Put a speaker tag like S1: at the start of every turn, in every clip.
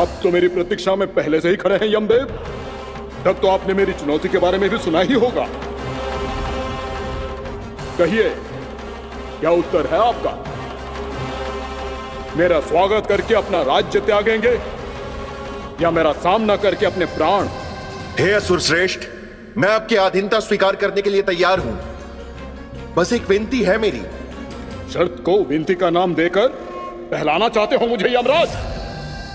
S1: आप तो मेरी प्रतीक्षा में पहले से ही खड़े हैं यमदेव। तब तो आपने मेरी चुनौती के बारे में भी सुना ही होगा। कहिए, क्या उत्तर है आपका? मेरा स्वागत करके अपना राज्य त्यागेंगे या मेरा सामना करके अपने प्राण?
S2: हे असुर श्रेष्ठ, मैं आपकी अधीनता स्वीकार करने के लिए तैयार हूं। बस एक विनती है मेरी।
S1: शर्त को विनती का नाम देकर बहलाना चाहते हो मुझे यमराज?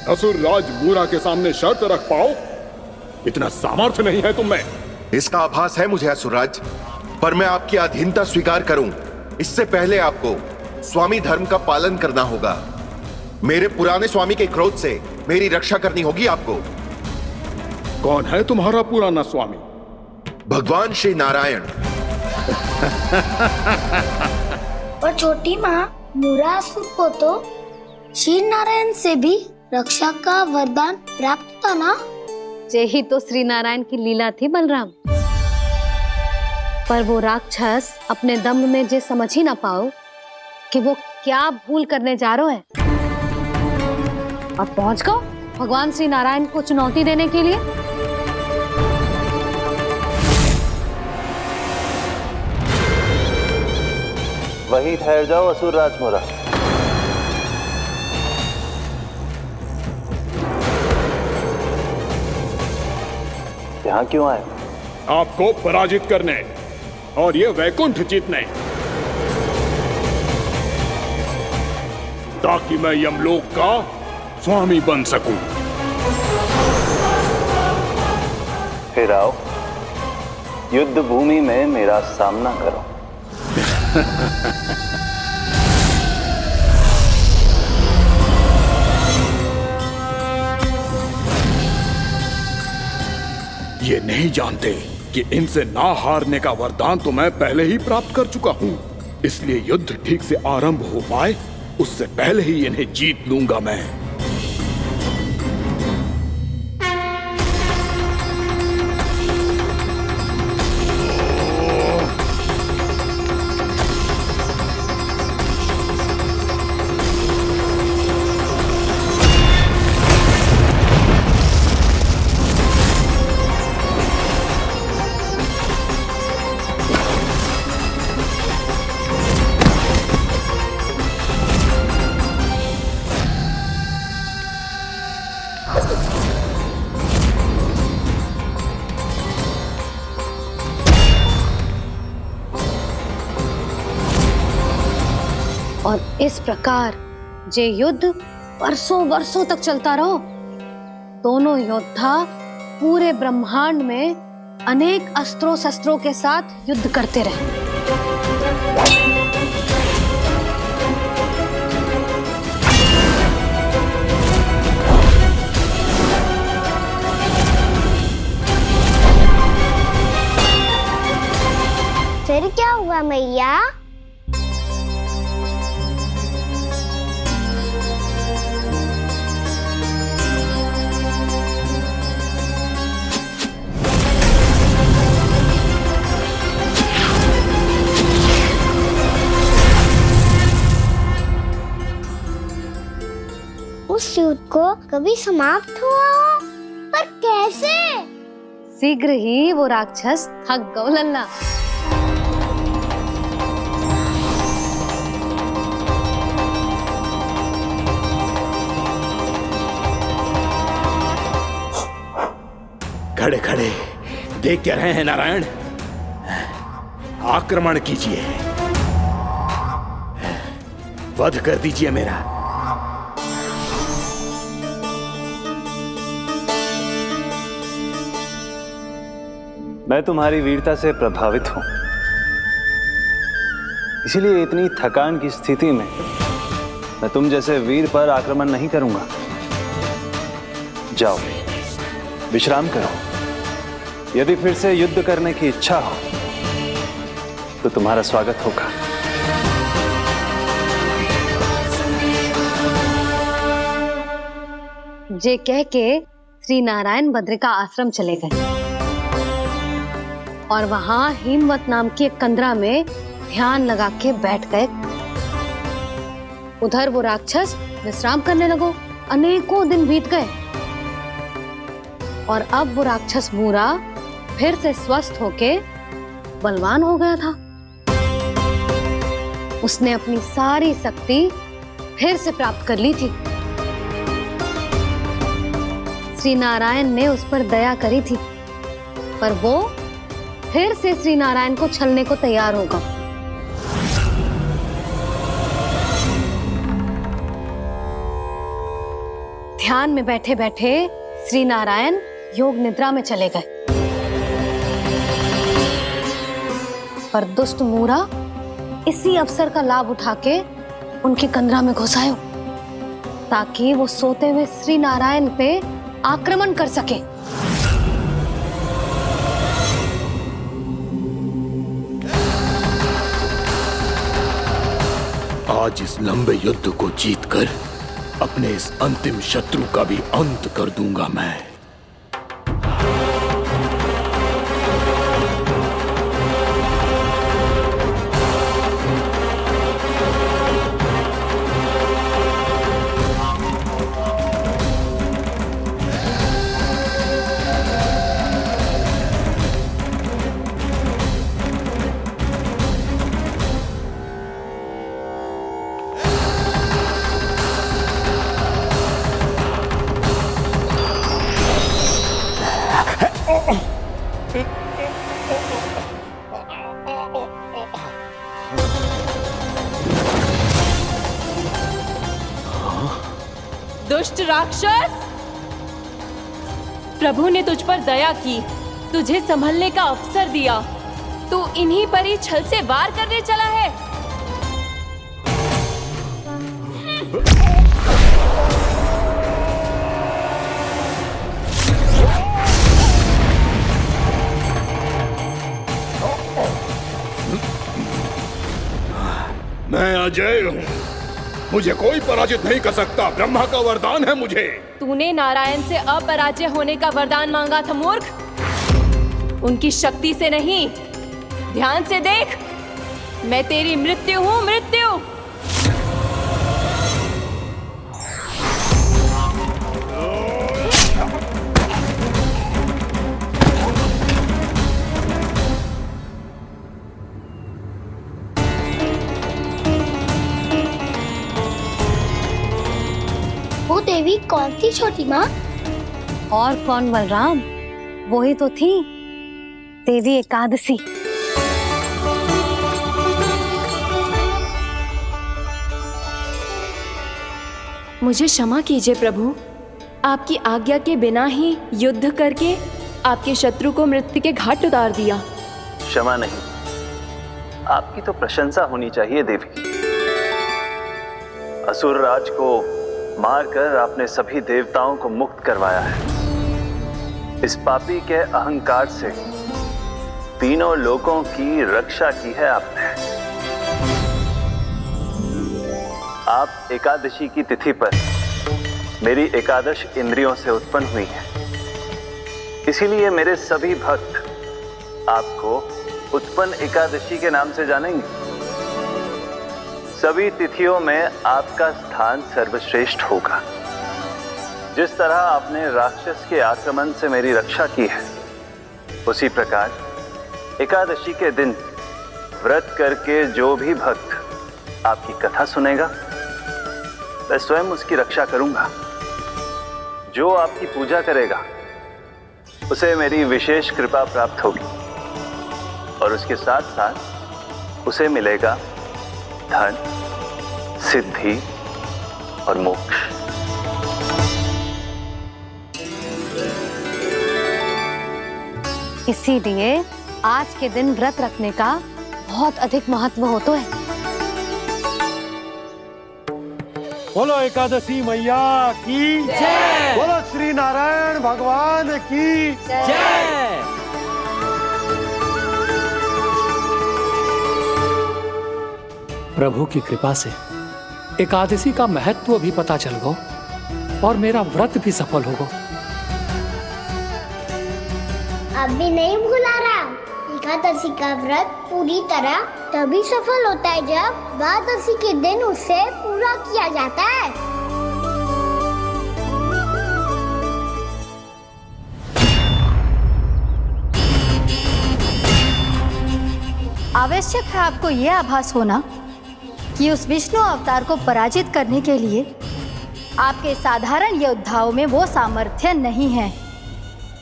S1: असुर राज मूरा के सामने शर्त रख पाओ, इतना सामर्थ्य नहीं है तुम में।
S2: इसका आभास है मुझे असुरराज, पर मैं आपकी अधीनता स्वीकार करूं इससे पहले आपको स्वामी धर्म का पालन करना होगा। मेरे पुराने स्वामी के क्रोध से मेरी रक्षा करनी होगी आपको।
S1: कौन है तुम्हारा पुराना स्वामी?
S2: भगवान श्री नारायण।
S3: पर छोटी माँ, मूरासुर को तो श्री नारायण से भी रक्षा का वरदान प्राप्त था ना?
S4: यही तो श्री नारायण की लीला थी बलराम। पर वो राक्षस अपने दम में जे समझ ही ना पाओ कि वो क्या भूल करने जा रहे हैं। अब पहुंच गो भगवान श्री नारायण को चुनौती देने के लिए।
S5: वहीं ठहर जाओ असुर राज मूरा। यहाँ क्यों आए?
S1: आपको पराजित करने और ये वैकुंठ जीतने, ताकि मैं यमलोक का स्वामी बन सकूं।
S5: फिर आओ, युद्ध भूमि में मेरा सामना करो।
S1: ये नहीं जानते कि इनसे ना हारने का वरदान तो मैं पहले ही प्राप्त कर चुका हूं। इसलिए युद्ध ठीक से आरंभ हो पाए उससे पहले ही इन्हें जीत लूंगा मैं।
S4: और इस प्रकार जे युद्ध वर्षों वर्षों तक चलता रहो। दोनों योद्धा पूरे ब्रह्मांड में अनेक अस्त्रों शस्त्रों के साथ युद्ध करते रहे।
S3: फिर क्या हुआ मैया? उस युद्ध को कभी समाप्त हुआ हो, पर कैसे?
S4: शीघ्र ही वो राक्षस थक गौ लल्ला।
S1: खड़े खड़े देख क्या रहे हैं नारायण? आक्रमण कीजिए, वध कर दीजिए मेरा।
S5: मैं तुम्हारी वीरता से प्रभावित हूं, इसीलिए इतनी थकान की स्थिति में मैं तुम जैसे वीर पर आक्रमण नहीं करूंगा। जाओ विश्राम करो। यदि फिर से युद्ध करने की इच्छा हो तो तुम्हारा स्वागत होगा।
S4: जे कह के श्री नारायण बद्रिका आश्रम चले गए और वहां हिमवत नाम की एक कंदरा में ध्यान लगा के बैठ गए। उधर वो राक्षस विश्राम करने लगो। अनेकों दिन बीत गए और अब वो राक्षस मूरा फिर से स्वस्थ होके बलवान हो गया था। उसने अपनी सारी शक्ति फिर से प्राप्त कर ली थी। श्री नारायण ने उस पर दया करी थी, पर वो फिर से श्री नारायण को छलने को तैयार होगा। ध्यान में बैठे बैठे श्री नारायण योग निद्रा में चले गए, पर दुष्ट मूरा इसी अवसर का लाभ उठा के उनकी कंदरा में घुस आयो, ताकि वो सोते हुए श्री नारायण पे आक्रमण कर सके।
S1: आज इस लंबे युद्ध को जीतकर अपने इस अंतिम शत्रु का भी अंत कर दूंगा मैं।
S6: दुष्ट राक्षस, प्रभु ने तुझ पर दया की, तुझे संभलने का अवसर दिया। तू इन्हीं पर ही छल से वार करने चला है।
S1: मैं अजय हूँ, मुझे कोई पराजित नहीं कर सकता। ब्रह्मा का वरदान है मुझे।
S6: तूने नारायण से अपराजय होने का वरदान मांगा था मूर्ख, उनकी शक्ति से नहीं। ध्यान से देख, मैं तेरी मृत्यु हूँ, मृत्यु।
S3: वो देवी कौन थी छोटी माँ?
S4: और कौन बलराम, वही तो थी देवी एकादशी।
S6: मुझे क्षमा कीजिए प्रभु, आपकी आज्ञा के बिना ही युद्ध करके आपके शत्रु को मृत्यु के घाट उतार दिया।
S5: क्षमा नहीं, आपकी तो प्रशंसा होनी चाहिए देवी। असुर राज को मारकर आपने सभी देवताओं को मुक्त करवाया है। इस पापी के अहंकार से तीनों लोकों की रक्षा की है आपने। आप एकादशी की तिथि पर मेरी एकादश इंद्रियों से उत्पन्न हुई हैं। इसीलिए मेरे सभी भक्त आपको उत्पन्न एकादशी के नाम से जानेंगे। सभी तिथियों में आपका स्थान सर्वश्रेष्ठ होगा। जिस तरह आपने राक्षस के आक्रमण से मेरी रक्षा की है, उसी प्रकार एकादशी के दिन व्रत करके जो भी भक्त आपकी कथा सुनेगा, मैं स्वयं उसकी रक्षा करूंगा। जो आपकी पूजा करेगा उसे मेरी विशेष कृपा प्राप्त होगी, और उसके साथ साथ उसे मिलेगा धन, सिद्धि और मोक्ष।
S4: इसीलिए आज के दिन व्रत रखने का बहुत अधिक महत्व होता है।
S7: बोलो एकादशी मैया की जय। बोलो श्री नारायण भगवान की जय।
S8: प्रभु की कृपा से एकादशी का महत्व भी पता चल गो और मेरा व्रत भी सफल हो गो।
S3: अभी नहीं भूला रहा, एकादशी का व्रत पूरी तरह तभी सफल होता है जब द्वादशी के दिन उसे पूरा किया जाता है।
S9: आवश्यक है आपको यह आभास होना कि उस विष्णु अवतार को पराजित करने के लिए आपके साधारण योद्धाओं में वो सामर्थ्य नहीं है।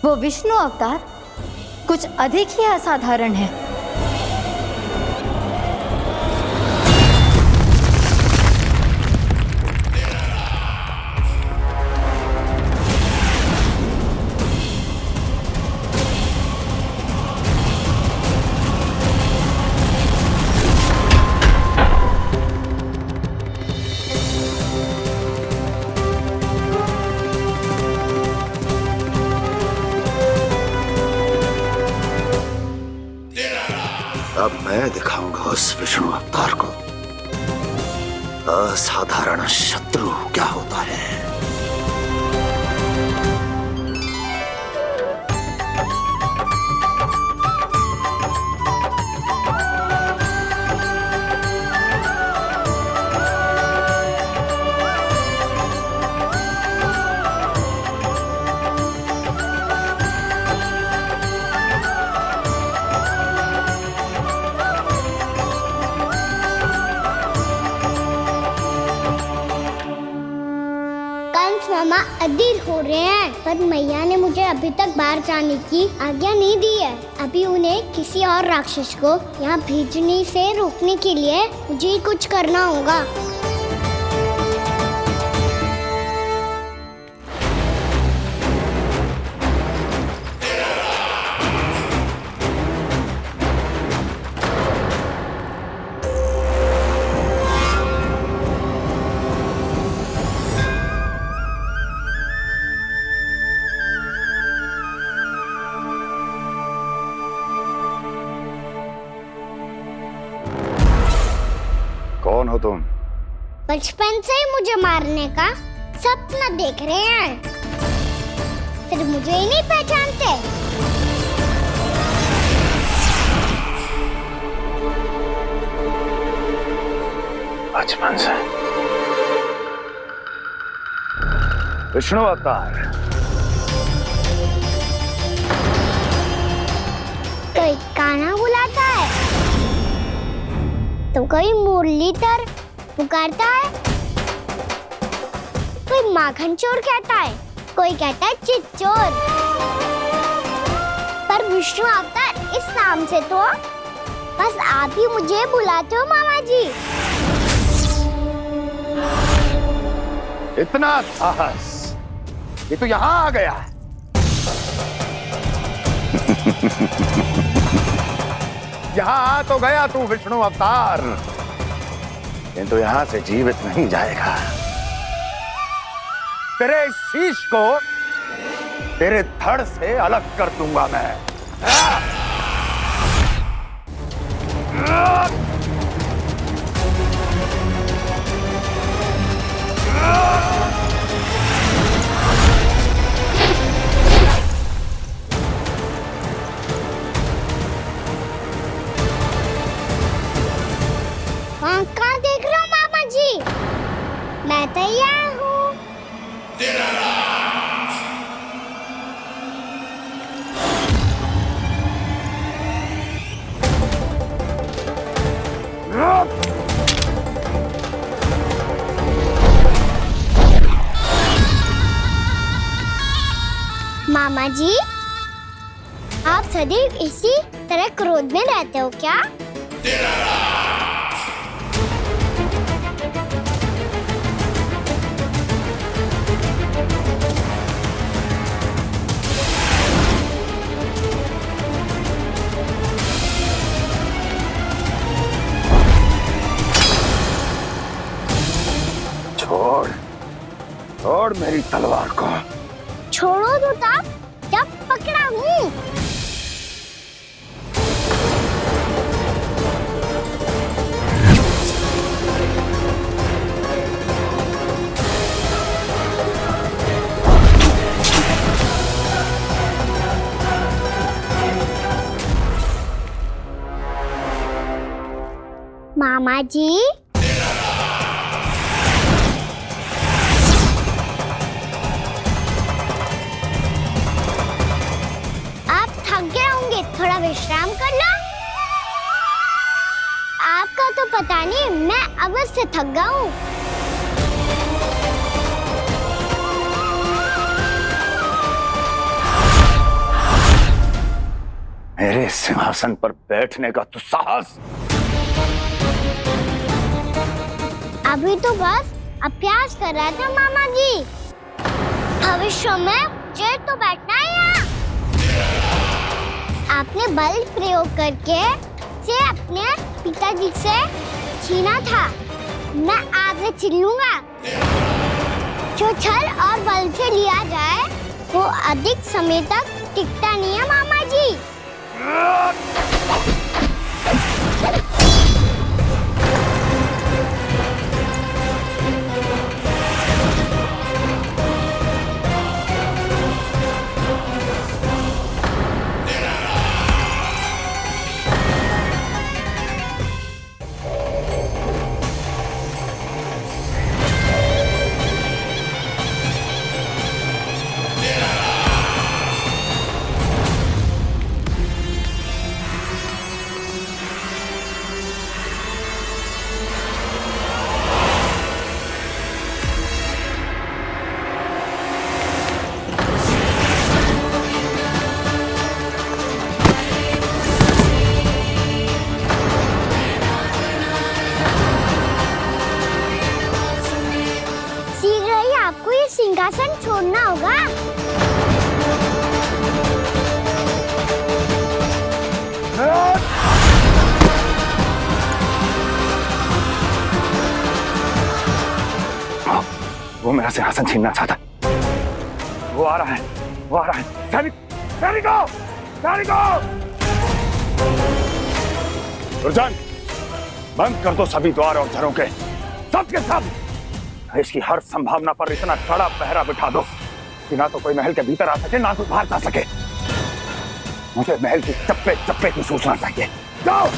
S9: वो विष्णु अवतार कुछ अधिक ही असाधारण है।
S10: अब मैं दिखाऊंगा उस विष्णु अवतार को असाधारण शत्रु क्या होता है।
S3: मामा अधीर हो रहे हैं, पर मैया ने मुझे अभी तक बाहर जाने की आज्ञा नहीं दी है। अभी उन्हें किसी और राक्षस को यहाँ भेजने से रोकने के लिए मुझे ही कुछ करना होगा।
S10: कौन हो तुम?
S3: बचपन से ही मुझे मारने का सपना देख रहे हैं, फिर मुझे ही नहीं पहचानते।
S10: बचपन से विष्णु अवतार।
S3: कोई कान्हा बुलाता है तो कोई मुरलीधर पुकारता है, कोई माखन चोर कहता है, कोई कहता है चिच्चोर। पर विष्णु अवतार इस नाम से तो बस आप ही मुझे बुलाते हो मामा जी।
S10: इतना साहस ये तो यहाँ आ गया है। यहाँ आ तो गया तू विष्णु अवतार, किंतु यहाँ से जीवित नहीं जाएगा। तेरे इस शीश को तेरे धड़ से अलग कर दूंगा मैं।
S3: कहाँ देख रहे हो मामा जी? मैं तैयार हूँ। मामा जी, आप सदैव इसी तरह क्रोध में रहते हो क्या?
S10: छोड़ छोड़ मेरी तलवार को।
S3: छोड़ो तो तब जब पकड़ा हूँ। मामा जी, आप थक गए होंगे, थोड़ा विश्राम कर लो। का तो पता नहीं, मैं अवश्य थक गया हूँ।
S10: मेरे सिंहासन पर बैठने का तो साहस।
S3: अभी तो बस अभ्यास कर रहा था मामा जी। भविष्य में मुझे तो बैठना है यहाँ। आपने बल प्रयोग करके से अपने पिताजी से छीना था, मैं आपसे छीन लूंगा। जो छल और बल से लिया जाए वो अधिक समय तक टिकता नहीं है मामा जी। सिंहासन छोड़ना होगा।
S10: वो मेरा सिंहासन छीनना चाहता। वो आ रहा है, वो आ रहा है। सैनिकों, दुर्जन, बंद कर दो सभी द्वार और झरों के, सब के सब। इसकी हर संभावना पर इतना कड़ा पहरा बिठा दो कि ना तो कोई महल के भीतर आ सके, ना कोई बाहर जा सके। मुझे महल की चप्पे चप्पे की सूचना चाहिए। जाओ।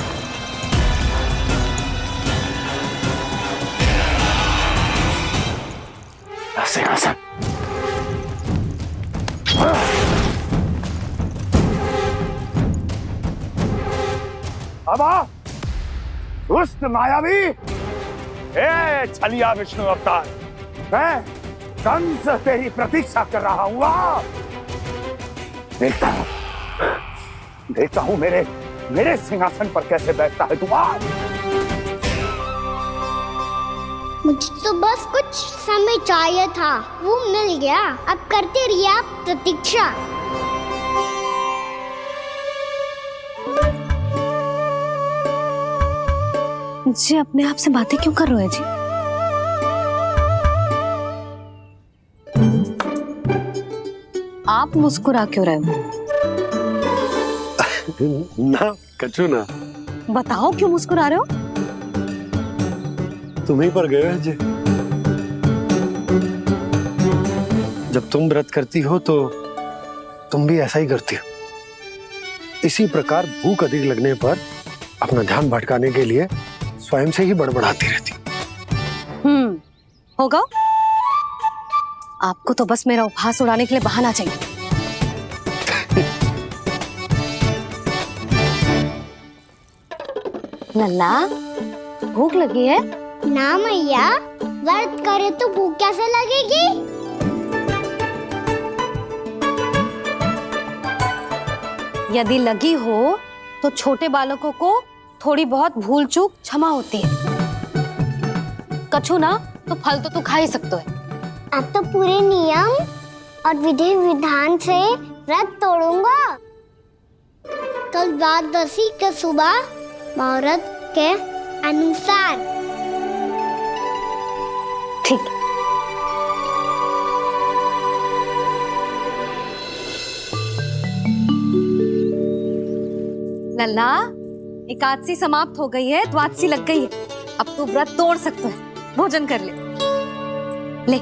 S10: सिंहासन। अब आ, दुष्ट मायावी, छलिया विष्णु अवतार, मैं कंस तेरी प्रतीक्षा कर रहा हूँ। देखता हूँ मेरे सिंहासन पर कैसे बैठता है तू।
S3: मुझे तो बस कुछ समय चाहिए था, वो मिल गया। अब करते रहिए आप प्रतीक्षा।
S4: जी अपने आप से बातें क्यों कर रहे हैं जी? आप मुस्कुरा क्यों रहे हो?
S7: ना कछु ना।
S4: बताओ क्यों मुस्कुरा रहे हो?
S7: तुम ही पर गए जी। जब तुम व्रत करती हो तो तुम भी ऐसा ही करती हो। इसी प्रकार भूख अधिक लगने पर अपना ध्यान भटकाने के लिए स्वयं से ही बड़बड़ाती रहती।
S4: होगा। आपको तो बस मेरा उपहास उड़ाने के लिए बहाना चाहिए। लल्ला, भूख लगी है?
S3: ना मैया, व्रत करे तो भूख कैसे लगेगी?
S4: यदि लगी हो तो छोटे बालकों को थोड़ी बहुत भूल चूक क्षमा होती है। कछु ना तो फल तो तू खा ही सकते है।
S3: अब तो पूरे नियम और विधि विधान से व्रत तोड़ूंगा। कल द्वादशी के सुबह मुहूर्त के अनुसार।
S4: ठीक। लल्ला, एकादशी समाप्त हो गई है, द्वादशी लग गई है। अब तू व्रत तोड़ सकते है। भोजन कर ले। ले।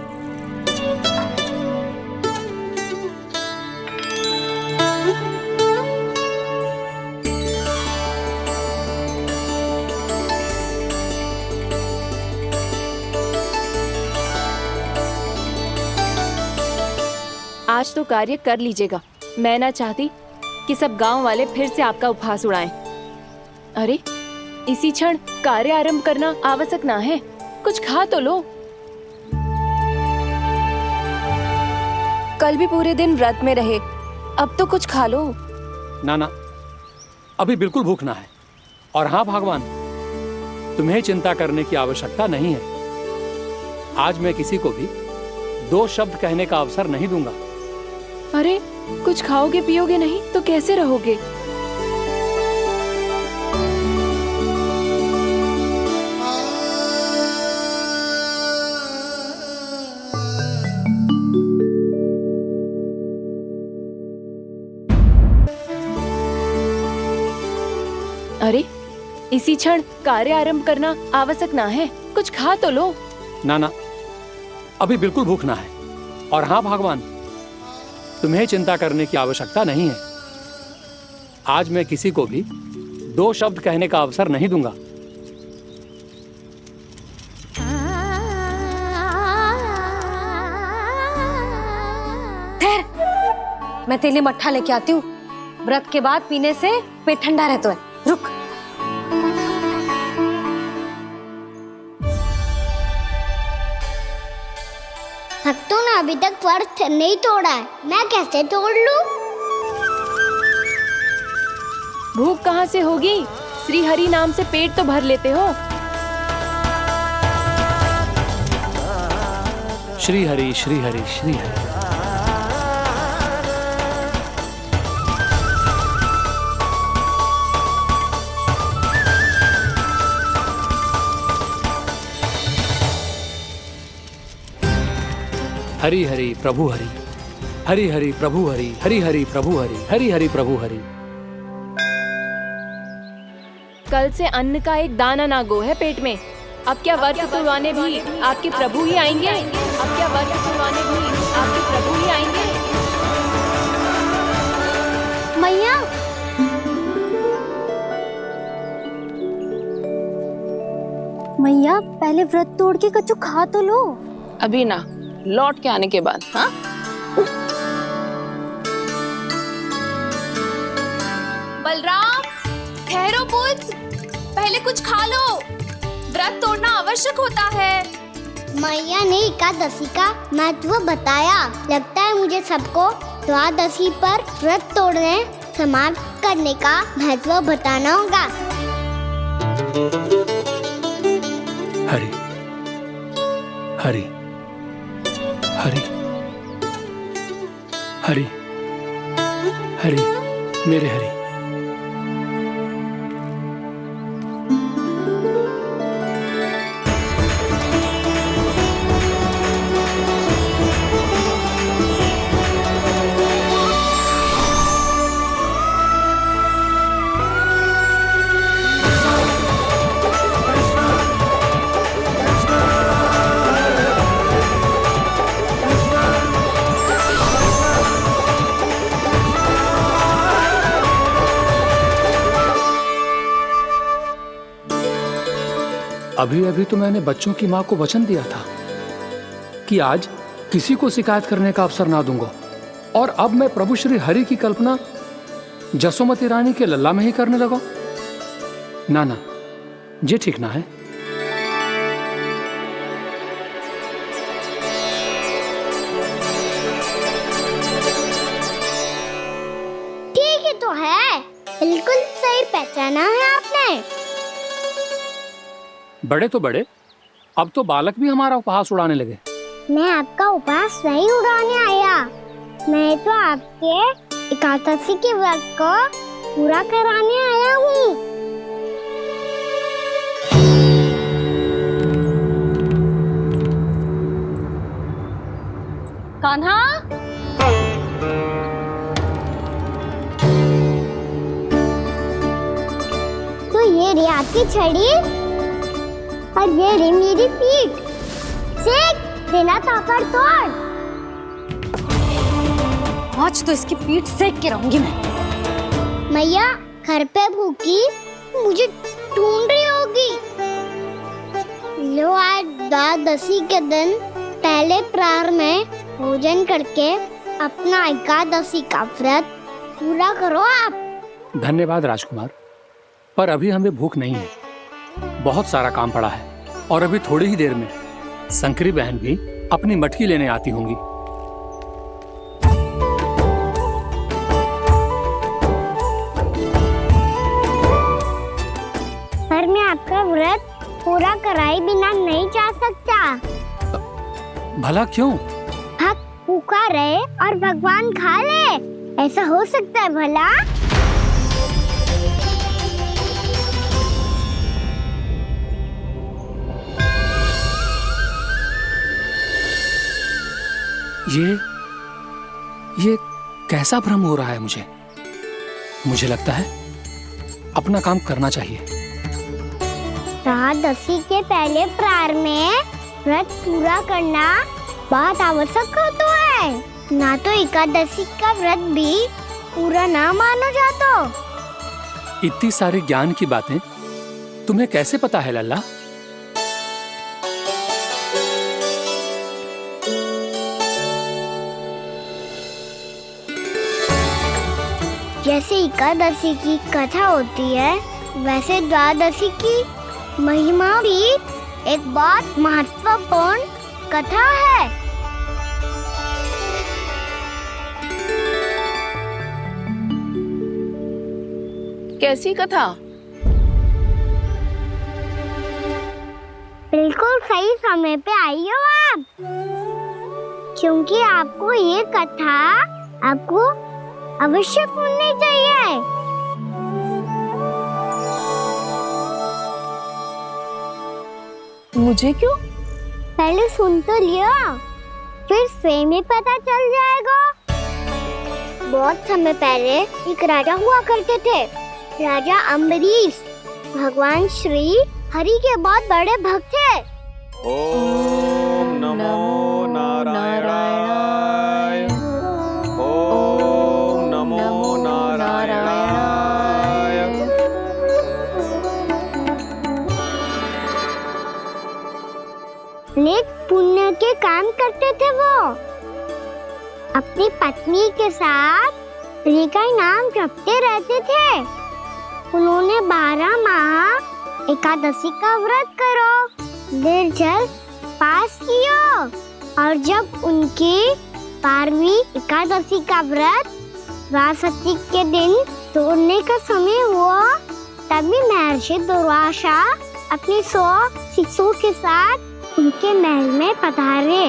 S6: आज तो कार्य कर लीजिएगा। मैं ना चाहती कि सब गांव वाले फिर से आपका उपहास उड़ाएं। अरे, इसी क्षण कार्य आरंभ करना आवश्यक ना है। कुछ खा तो लो। कल भी पूरे दिन व्रत में रहे, अब तो कुछ खा लो।
S8: ना ना, अभी बिल्कुल भूख ना है। और हाँ भगवान, तुम्हें चिंता करने की आवश्यकता नहीं है। आज मैं किसी को भी 2 शब्द कहने का अवसर नहीं दूंगा।
S6: अरे, कुछ खाओगे पियोगे नहीं तो कैसे रहोगे? अरे, इसी क्षण कार्य आरंभ करना आवश्यक ना है। कुछ खा तो लो।
S8: ना ना, अभी बिल्कुल भूख ना है। और हाँ भगवान, तुम्हें चिंता करने की आवश्यकता नहीं है। आज मैं किसी को भी 2 शब्द कहने का अवसर नहीं दूंगा।
S4: ठहर, मैं तेरे लिए मट्ठा लेके आती हूँ। व्रत के बाद पीने से पेट ठंडा रहता है। रुक।
S3: भक्तों ने अभी तक व्रत नहीं तोड़ा है, मैं कैसे तोड़ लूं?
S6: भूख कहाँ से होगी? श्री हरि नाम से पेट तो भर लेते हो।
S8: श्री हरि श्री हरि श्री हरि। हरि हरि प्रभु हरि, हरि हरि प्रभु हरि, हरि हरि प्रभु हरि, हरि हरि प्रभु हरि।
S6: कल से अन्न का एक दाना ना गो है पेट में। अब क्या व्रत तुड़वाने भी आपके प्रभु ही आएंगे? अब क्या व्रत तुड़वाने भी आपके प्रभु ही आएंगे?
S3: मैया,
S9: मैया पहले व्रत तोड़ के कछु खा तो लो।
S11: अभी ना, लौट के आने के बाद। हाँ,
S6: बलराम, ठहरो पुत्र, पहले कुछ खा लो। व्रत तोड़ना आवश्यक होता है।
S3: मैया ने एकादशी का महत्व बताया। लगता है मुझे सबको द्वादशी पर व्रत तोड़ने समाप्त करने का महत्व बताना होगा।
S8: हरि हरि हरि हरि हरि, मेरे हरि। अभी अभी तो मैंने बच्चों की मां को वचन दिया था कि आज किसी को शिकायत करने का अवसर ना दूंगा, और अब मैं प्रभु श्री हरि की कल्पना जसोमती रानी के लल्ला में ही करने लगा। ना ना, ये ठीक ना है।
S3: ठीक है तो है, बिल्कुल सही पहचाना है आपने।
S8: बड़े तो बड़े, अब तो बालक भी हमारा उपहास उड़ाने लगे।
S3: मैं आपका उपहास नहीं उड़ाने आया, मैं तो आपके एकादशी के व्रत को पूरा कराने आया हूँ।
S4: कान्हा,
S3: तो ये रे आपकी छड़ी और ये रे मेरी पीठ। सेक बिना ताकत तोड़।
S4: आज तो इसकी पीठ सेक के रहूंगी मैं।
S3: मैया घर पे भूखी मुझे ढूंढ रही होगी। लो, आज द्वादशी के दिन पहले प्रहर में भोजन करके अपना एकादशी का व्रत पूरा करो आप।
S8: धन्यवाद राजकुमार, पर अभी हमें भूख नहीं है। बहुत सारा काम पड़ा है और अभी थोड़ी ही देर में शंकरी बहन भी अपनी मटकी लेने आती होंगी।
S3: पर मैं आपका व्रत पूरा कराए बिना नहीं जा सकता।
S8: भला क्यों?
S3: भक्त भूखा रहे और भगवान खा ले, ऐसा हो सकता है भला?
S8: ये कैसा भ्रम हो रहा है मुझे लगता है अपना काम करना चाहिए।
S3: एकादशी के पहले प्रार में व्रत पूरा करना बहुत आवश्यक होता है, ना तो एकादशी का व्रत भी पूरा ना मानो जातो।
S8: इतनी सारी ज्ञान की बातें तुम्हें कैसे पता है लल्ला?
S3: जैसे एकादशी की कथा होती है, वैसे द्वादशी की महिमा भी एक बहुत महत्वपूर्ण कथा है।
S11: कैसी कथा?
S3: बिल्कुल सही समय पे आई हो आप, क्योंकि आपको ये कथा आपको अवश्य सुननी चाहिए।
S6: मुझे क्यों?
S3: पहले सुन तो लियो, फिर स्वयं ही पता चल जाएगा। बहुत समय पहले एक राजा हुआ करते थे, राजा अम्बरीश। भगवान श्री हरि के बहुत बड़े भक्त थे।
S12: ओम नमो नारायणाय। ओम नमो नारायणाय।
S3: नेक पुण्य के काम करते थे वो। अपनी पत्नी के साथ हरि का नाम जपते रहते थे। उन्होंने 12 माह एकादशी का व्रत करो, निर्जल पास किया, और जब उनकी 12वीं एकादशी का व्रत द्वादशी के दिन तोड़ने का समय हुआ, तभी महर्षि दुर्वासा अपने 100 शिष्यों के साथ उनके महल में पधारे।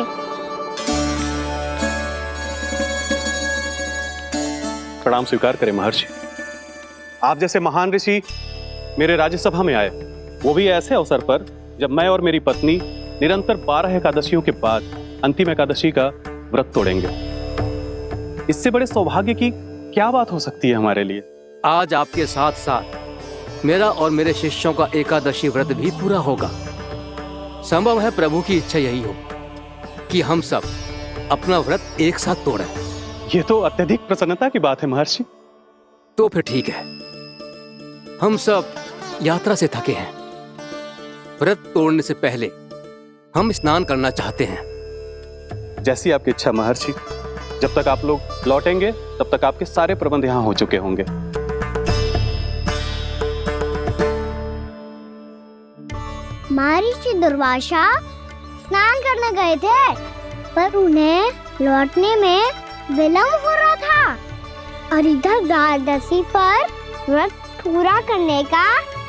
S12: प्रणाम स्वीकार करें महर्षि। आप जैसे महान ऋषि मेरे राज्यसभा में आए, वो भी ऐसे अवसर पर जब मैं और मेरी पत्नी निरंतर 12 एकादशियों के बाद अंतिम एकादशी का व्रत तोड़ेंगे। इससे बड़े सौभाग्य की क्या बात हो सकती है हमारे लिए?
S13: आज आपके साथ साथ मेरा और मेरे शिष्यों का एकादशी व्रत भी पूरा होगा। संभव है प्रभु की इच्छा यही हो कि हम सब अपना व्रत एक साथ तोड़ें।
S12: ये तो अत्यधिक प्रसन्नता की बात है महर्षि।
S13: तो फिर ठीक है, हम सब यात्रा से थके हैं। व्रत तोड़ने से पहले हम स्नान करना चाहते हैं।
S12: जैसी आपकी इच्छा महर्षि। जब तक आप लोग लौटेंगे तब तक आपके सारे प्रबंध यहाँ हो चुके होंगे।
S3: महर्षि दुर्वासा स्नान करने गए थे, पर उन्हें लौटने में विलंब हो रहा था, और इधर द्वादशी पर व्रत पूरा करने का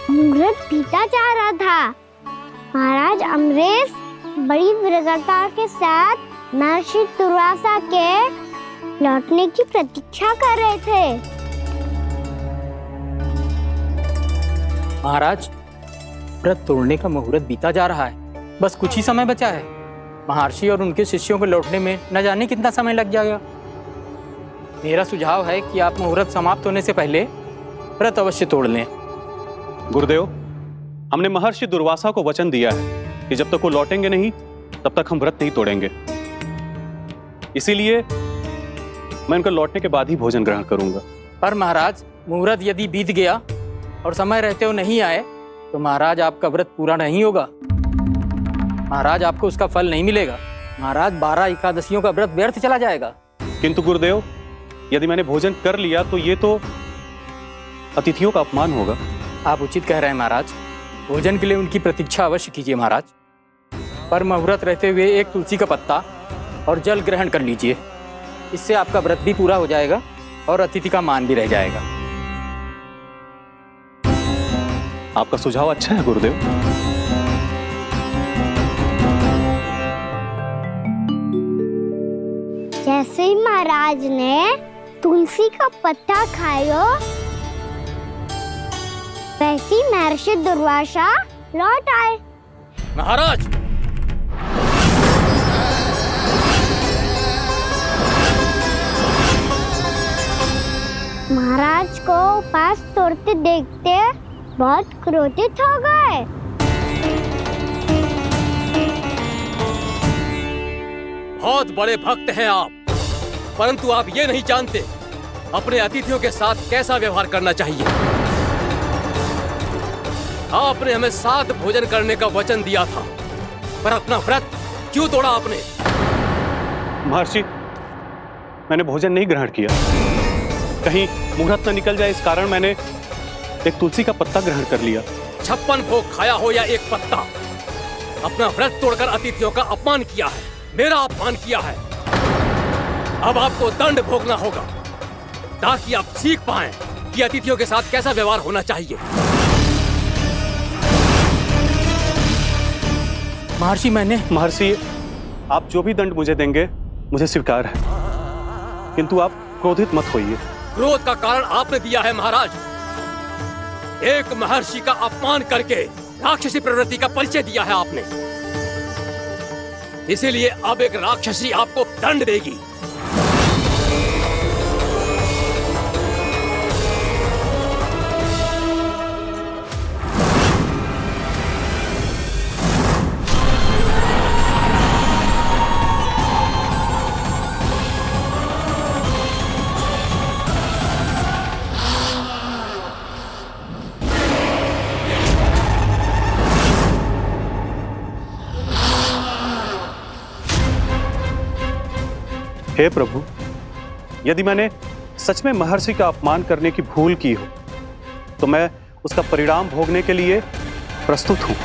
S3: मुहूर्त बीता जा रहा था। महाराज अम्बरीश बड़ी विरगता के साथ महर्षि दुर्वासा के लौटने की प्रतीक्षा कर रहे थे।
S14: महाराज, व्रत तोड़ने का मुहूर्त बीता जा रहा है, बस कुछ ही समय बचा है। महर्षि और उनके शिष्यों को लौटने में न जाने कितना समय लग जाएगा। मेरा सुझाव है कि आप मुहूर्त समाप्त होने से पहले व्रत अवश्य तोड़ लें।
S12: गुरुदेव, हमने महर्षि दुर्वासा को वचन दिया है कि जब तक वो लौटेंगे नहीं तब तक हम व्रत नहीं तोड़ेंगे। इसीलिए मैं उनके लौटने के बाद ही भोजन ग्रहण करूंगा।
S14: पर महाराज, मुहूर्त यदि बीत गया और समय रहते हो नहीं आए तो महाराज आपका व्रत पूरा नहीं होगा। महाराज, आपको उसका फल नहीं मिलेगा। महाराज, 12 एकादशियों का व्रत व्यर्थ चला जाएगा।
S12: किंतु गुरुदेव, यदि मैंने भोजन कर लिया तो ये तो अतिथियों का अपमान होगा।
S14: आप उचित कह रहे हैं महाराज, भोजन के लिए उनकी प्रतीक्षा अवश्य कीजिए महाराज, पर मुहूर्त रहते हुए एक तुलसी का पत्ता और जल ग्रहण कर लीजिए। इससे आपका व्रत भी पूरा हो जाएगा और अतिथि का मान भी रह जाएगा।
S12: आपका सुझाव अच्छा है गुरुदेव।
S3: जैसे ही महाराज ने तुलसी का पत्ता खाया, वैसे ही महर्षि दुर्वासा लौट आए।
S13: महाराज,
S3: महाराज को उपास तोड़ते देखते बहुत क्रोधित हो गए।
S13: बहुत बड़े भक्त हैं आप, परंतु आप ये नहीं जानते अपने अतिथियों के साथ कैसा व्यवहार करना चाहिए। आपने हमें साथ भोजन करने का वचन दिया था, पर अपना व्रत क्यों तोड़ा आपने?
S12: महर्षि, मैंने भोजन नहीं ग्रहण किया। कहीं मुहूर्त न निकल जाए, इस कारण मैंने एक तुलसी का पत्ता ग्रहण कर लिया।
S13: 56 भोग खाया हो या एक पत्ता, अपना व्रत तोड़कर अतिथियों का अपमान किया है, मेरा अपमान किया है। अब आपको दंड भोगना होगा ताकि आप सीख पाएं कि अतिथियों के साथ कैसा व्यवहार होना चाहिए।
S12: महर्षि, आप जो भी दंड मुझे देंगे मुझे स्वीकार है, किंतु आप क्रोधित मत होइए।
S13: क्रोध का कारण आपने दिया है महाराज। एक महर्षि का अपमान करके राक्षसी प्रवृत्ति का परिचय दिया है आपने, इसीलिए अब एक राक्षसी आपको दंड देगी।
S12: हे प्रभु, यदि मैंने सच में महर्षि का अपमान करने की भूल की हो तो मैं उसका परिणाम भोगने के लिए प्रस्तुत हूं।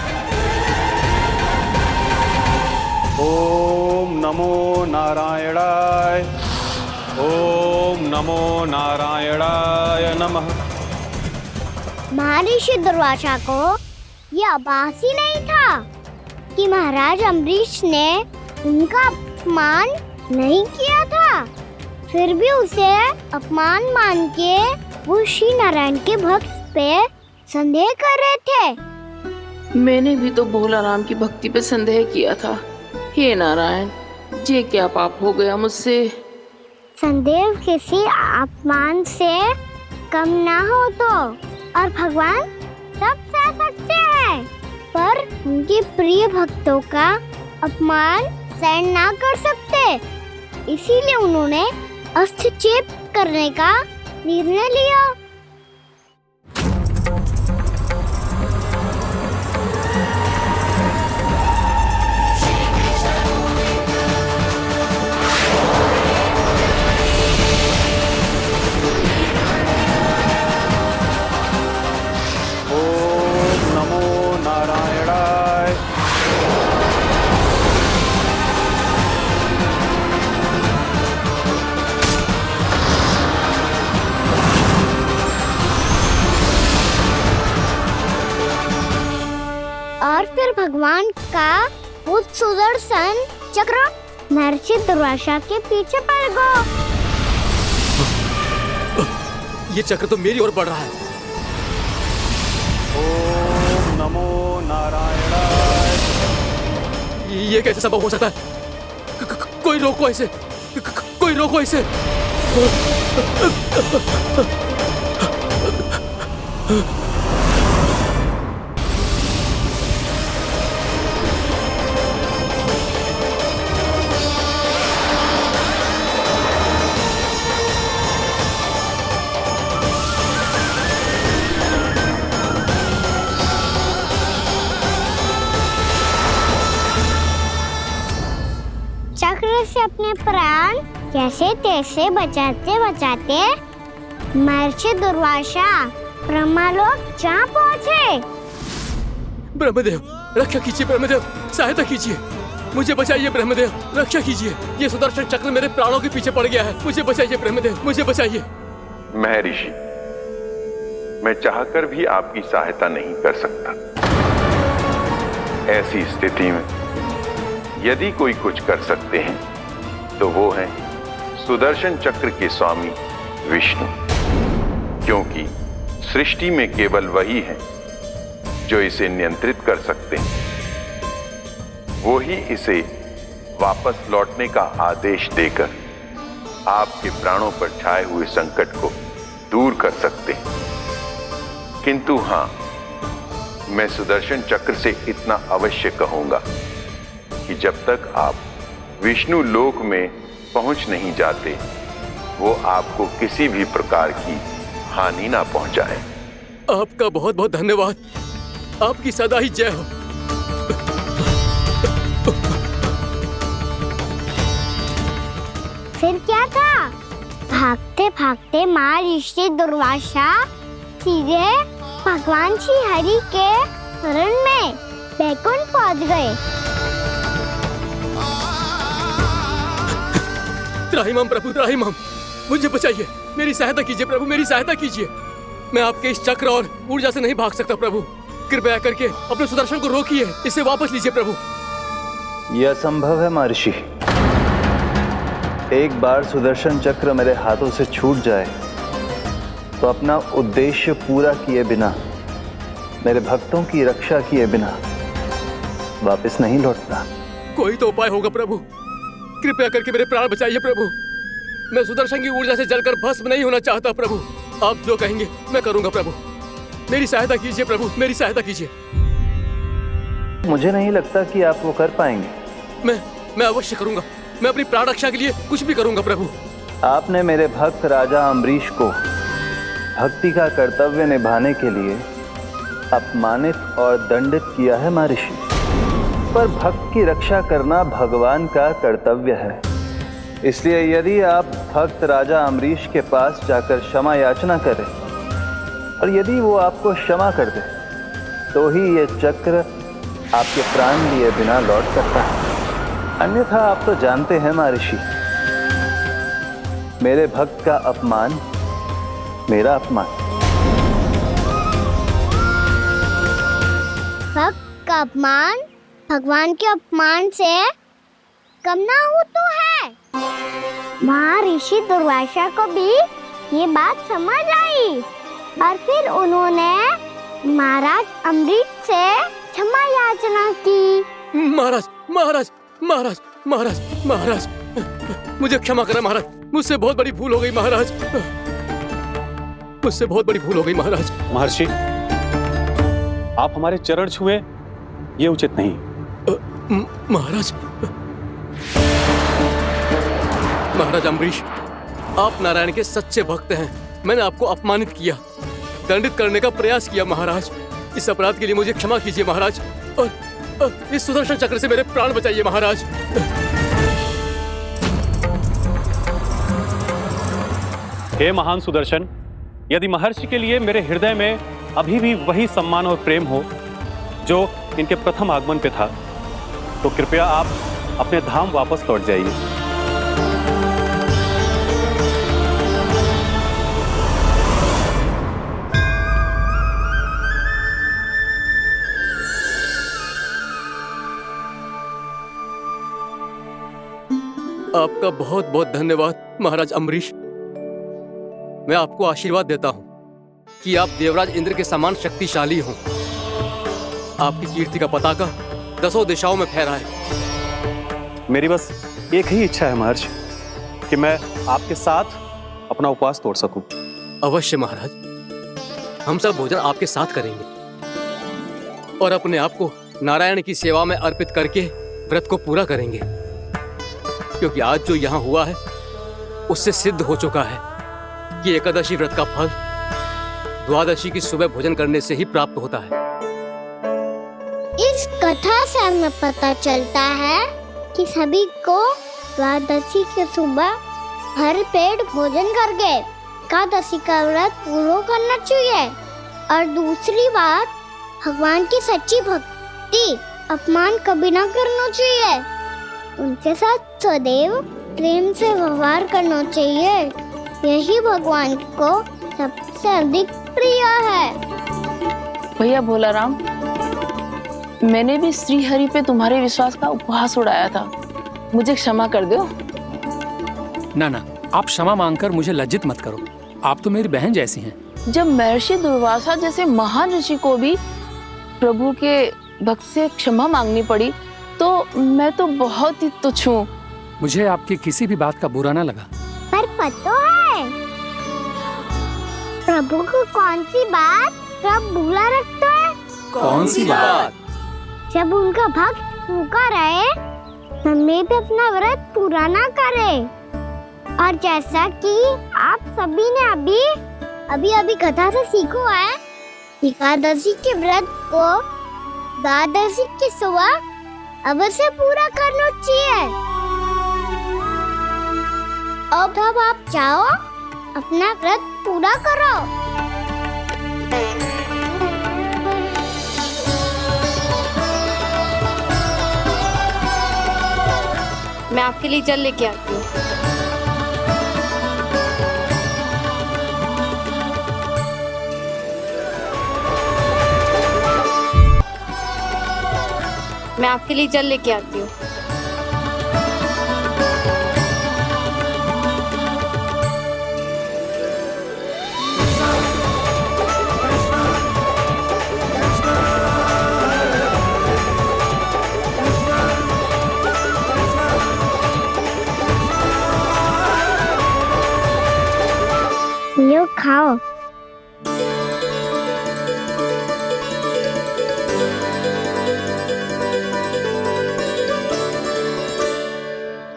S12: ओम नमो नारायणाय, ओम नमो नारायणाय नमः।
S3: महर्षि दुर्वासा को यह आभास ही नहीं था कि महाराज अम्बरीश ने उनका अपमान नहीं किया था, फिर भी उसे अपमान मान के वो श्री नारायण के भक्त पे संदेह कर रहे थे।
S11: मैंने भी तो भोला राम की भक्ति पे संदेह किया था। हे नारायण, ये क्या पाप हो गया मुझसे?
S3: संदेह किसी अपमान से कम ना हो तो, और भगवान सब सह सकते हैं, पर उनके प्रिय भक्तों का अपमान सहन ना कर सकते, इसीलिए उन्होंने हस्तक्षेप करने का निर्णय लिया।
S12: ओम नमो नारायणाय।
S3: और फिर भगवान का वो सुदर्शन चक्र महर्षि दुर्वासा के पीछे पड़ गया।
S13: ये चक्र तो मेरी ओर बढ़ रहा है।
S12: ओम नमो नारायणाय।
S13: ये कैसे संभव हो सकता है? कोई रोको इसे, कोई रोको इसे।
S3: चक्र से अपने प्राण जैसे तैसे बचाते बचाते महर्षि दुर्वासा ब्रह्मालोक जा पहुंचे।
S13: ब्रह्मदेव रक्षा कीजिए, ब्रह्मदेव सहायता कीजिए, मुझे बचाइए ब्रह्मदेव, रक्षा कीजिए। ये सुदर्शन चक्र मेरे प्राणों के पीछे पड़ गया है, मुझे बचाइए ब्रह्मदेव, मुझे बचाइए।
S15: महर्षि, मैं चाहकर भी आपकी सहायता नहीं कर सकता। ऐसी स्थिति में यदि कोई कुछ कर सकते हैं तो वो है सुदर्शन चक्र के स्वामी विष्णु, क्योंकि सृष्टि में केवल वही है जो इसे नियंत्रित कर सकते हैं। वो ही इसे वापस लौटने का आदेश देकर आपके प्राणों पर छाए हुए संकट को दूर कर सकते हैं। किंतु हां, मैं सुदर्शन चक्र से इतना अवश्य कहूंगा कि जब तक आप विष्णु लोक में पहुंच नहीं जाते, वो आपको किसी भी प्रकार की हानि ना पहुंचाए।
S13: आपका बहुत बहुत धन्यवाद, आपकी सदा ही जय हो।
S3: फिर क्या था? भागते भागते महर्षि दुर्वासा सीधे भगवान श्री हरि के शरण में बैकुंठ पहुंच गए।
S13: त्राहिमाम प्रभु, त्राहिमाम, मुझे बचाइए, मेरी सहायता कीजिए प्रभु, मेरी सहायता कीजिए। मैं आपके इस चक्र और ऊर्जा से नहीं भाग सकता प्रभु, कृपया करके अपने सुदर्शन को रोकिए, इसे वापस लीजिए प्रभु।
S5: यह असंभव है महर्षि। एक बार सुदर्शन चक्र मेरे हाथों से छूट जाए तो अपना उद्देश्य पूरा किए बिना, मेरे भक्तों की रक्षा किए बिना वापस नहीं लौटता।
S13: कोई तो उपाय होगा प्रभु, कृपया करके मेरे प्राण बचाइए प्रभु। मैं सुदर्शन की ऊर्जा से जलकर भस्म नहीं होना चाहता प्रभु। आप जो कहेंगे मैं करूंगा प्रभु, मेरी सहायता कीजिए प्रभु, मेरी सहायता कीजिए।
S5: मुझे नहीं लगता कि आप वो कर पाएंगे।
S13: मैं अवश्य करूंगा, मैं अपनी प्राण रक्षा के लिए कुछ भी करूंगा प्रभु।
S5: आपने मेरे भक्त राजा अम्बरीश को भक्ति का कर्तव्य निभाने के लिए अपमानित और दंडित किया है महर्षि, पर भक्त की रक्षा करना भगवान का कर्तव्य है। इसलिए यदि आप भक्त राजा अम्बरीश के पास जाकर क्षमा याचना करें और यदि वो आपको क्षमा कर दे तो ही ये चक्र आपके प्राण लिए बिना लौट सकता है। अन्यथा आप तो जानते हैं महर्षि, मेरे भक्त का अपमान मेरा अपमान।
S3: भक्त का अपमान भगवान के अपमान से कम ना हो तो है। महर्षि दुर्वासा को भी ये बात समझ आई और फिर उन्होंने महाराज अम्बरीश से क्षमा याचना की।
S13: महाराज महाराज महाराज महाराज महाराज, मुझे क्षमा करें महाराज, मुझसे बहुत बड़ी भूल हो गई महाराज, मुझसे बहुत बड़ी भूल हो गई महाराज।
S12: महर्षि, आप हमारे चरण छुए ये उचित नहीं।
S13: महाराज, महाराज अम्बरीश, आप नारायण के सच्चे भक्त हैं। मैंने आपको अपमानित किया, दंडित करने का प्रयास किया महाराज। इस अपराध के लिए मुझे क्षमा कीजिए महाराज, और इस सुदर्शन चक्र से मेरे प्राण बचाइए महाराज।
S12: हे महान सुदर्शन, यदि महर्षि के लिए मेरे हृदय में अभी भी वही सम्मान और प्रेम हो जो इनके प्रथम आगमन पे था, तो कृपया आप अपने धाम वापस लौट जाइए।
S13: आपका बहुत बहुत धन्यवाद महाराज अम्बरीश। मैं आपको आशीर्वाद देता हूं कि आप देवराज इंद्र के समान शक्तिशाली हों। आपकी कीर्ति का पताका 10 दिशाओं में फहराए।
S12: मेरी बस एक ही इच्छा है महर्षि, कि मैं आपके साथ अपना उपवास तोड़ सकूं।
S13: अवश्य महाराज, हम सब भोजन आपके साथ करेंगे और अपने आप को नारायण की सेवा में अर्पित करके व्रत को पूरा करेंगे, क्योंकि आज जो यहाँ हुआ है उससे सिद्ध हो चुका है कि एकादशी व्रत का फल द्वादशी की सुबह भोजन करने से ही प्राप्त होता है।
S3: इस कथा से हमें पता चलता है कि सभी को द्वादशी के सुबह भर पेट भोजन करके एकादशी का व्रत पूरा करना चाहिए। और दूसरी बात, भगवान की सच्ची भक्ति प्रति अपमान कभी ना करना चाहिए। उनके साथ सदैव प्रेम से व्यवहार करना चाहिए। यही भगवान को सबसे अधिक प्रिय है।
S11: भैया भोलाराम, मैंने भी श्री हरि पे तुम्हारे विश्वास का उपहास उड़ाया था, मुझे क्षमा कर दो।
S8: ना ना, आप क्षमा मांगकर मुझे लज्जित मत करो। आप तो मेरी बहन जैसी हैं।
S11: जब महर्षि दुर्वासा जैसे महान ऋषि को भी प्रभु के भक्त से क्षमा मांगनी पड़ी, तो मैं तो बहुत ही तुच्छ हूँ।
S8: मुझे आपकी किसी भी बात का बुरा ना लगा।
S3: पर पता है प्रभु को कौन सी बात कब बुरा रखता है?
S8: कौन सी बात?
S3: जब उनका भक्त भूखा रहे, समय पे अपना व्रत पूरा ना करे। और जैसा कि आप सभी ने अभी कथा से सीखो है, एकादशी के व्रत को द्वादशी की सुबह अवश्य पूरा करना चाहिए। अब आप जाओ, अपना व्रत पूरा करो।
S4: मैं आपके लिए जल लेके आती हूँ। मैं आपके लिए जल लेके आती हूँ।
S3: लो खाओ।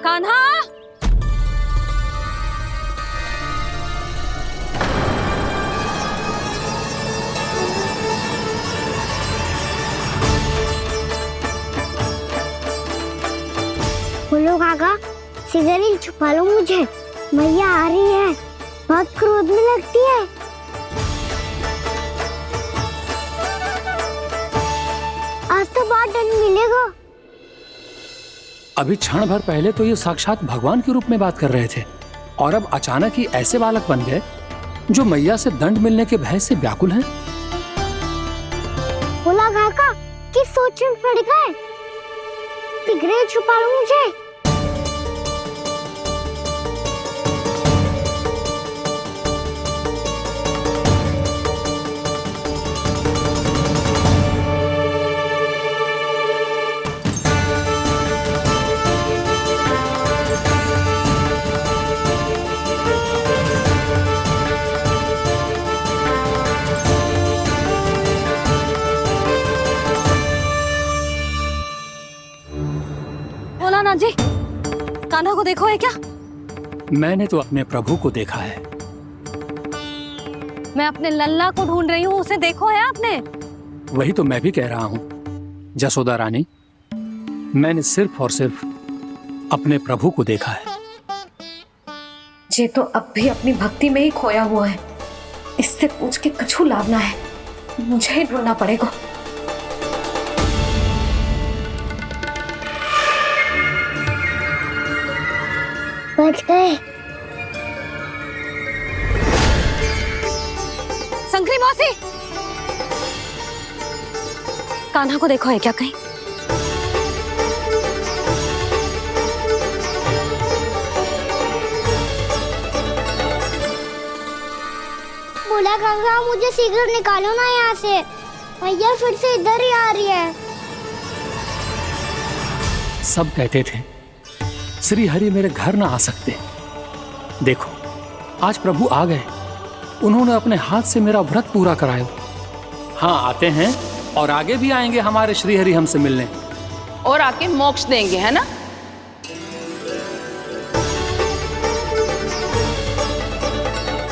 S6: कान्हा,
S3: बोलो काका, सिगरेट छुपा लो मुझे, मैया आ रही है, बहुत क्रोध में लगती है। आज तो बहुत दंड मिलेगा।
S8: अभी क्षण भर पहले तो ये साक्षात भगवान के रूप में बात कर रहे थे, और अब अचानक ही ऐसे बालक बन गए जो मैया से दंड मिलने के भय से व्याकुल हैं।
S3: बोला काका, किस सोच में पड़ गए? सिगरेट छुपा लो मुझे।
S4: भोलानाथ जी, कान्हा को देखो है क्या?
S8: मैंने तो अपने प्रभु को देखा है।
S4: मैं अपने लल्ला को ढूंढ रही हूँ, उसे देखो है आपने?
S8: वही तो मैं भी कह रहा हूँ जसोदा रानी, मैंने सिर्फ और सिर्फ अपने प्रभु को देखा है।
S4: ये तो अब भी अपनी भक्ति में ही खोया हुआ है। इससे पूछ के कछु लाभ ना है, मुझे ही ढूंढना पड़ेगा।
S3: बच गए।
S4: संकरी मौसी, कान्हा को देखो है क्या कहीं?
S3: बोला काका, मुझे सिगरेट निकालो ना यहाँ से, भैया फिर से इधर ही आ रही है।
S8: सब कहते थे श्री हरि मेरे घर ना आ सकते। देखो आज प्रभु आ गए, उन्होंने अपने हाथ से मेरा व्रत पूरा कराया। हाँ, आते हैं और आगे भी आएंगे हमारे श्री हरि हमसे मिलने,
S11: और आके मोक्ष देंगे, है ना?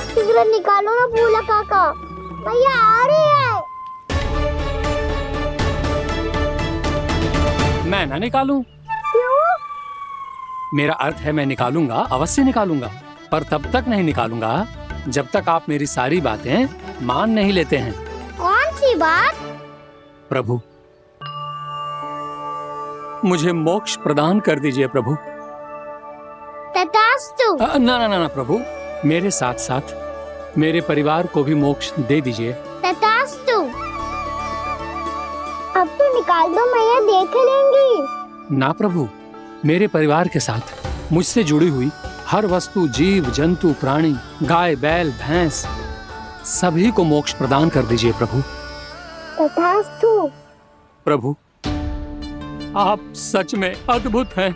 S3: सिगरेट निकालो ना बोला काका, भैया आ रही है।
S8: मैं ना निकालूं?
S3: क्यों?
S8: मेरा अर्थ है मैं निकालूंगा, अवश्य निकालूंगा, पर तब तक नहीं निकालूंगा जब तक आप मेरी सारी बातें मान नहीं लेते हैं।
S3: कौन सी बात?
S8: प्रभु, मुझे मोक्ष प्रदान कर दीजिए प्रभु।
S3: तथास्तु।
S8: ना ना ना ना प्रभु, मेरे साथ साथ मेरे परिवार को भी मोक्ष दे दीजिए।
S3: तथास्तु। अब तो निकाल दो, मैया देख लेंगी।
S8: ना प्रभु, मेरे परिवार के साथ मुझसे जुड़ी हुई हर वस्तु, जीव जंतु, प्राणी, गाय बैल भैंस, सभी को मोक्ष प्रदान कर दीजिए प्रभु।
S3: तथास्तु।
S8: प्रभु, आप सच में अद्भुत हैं।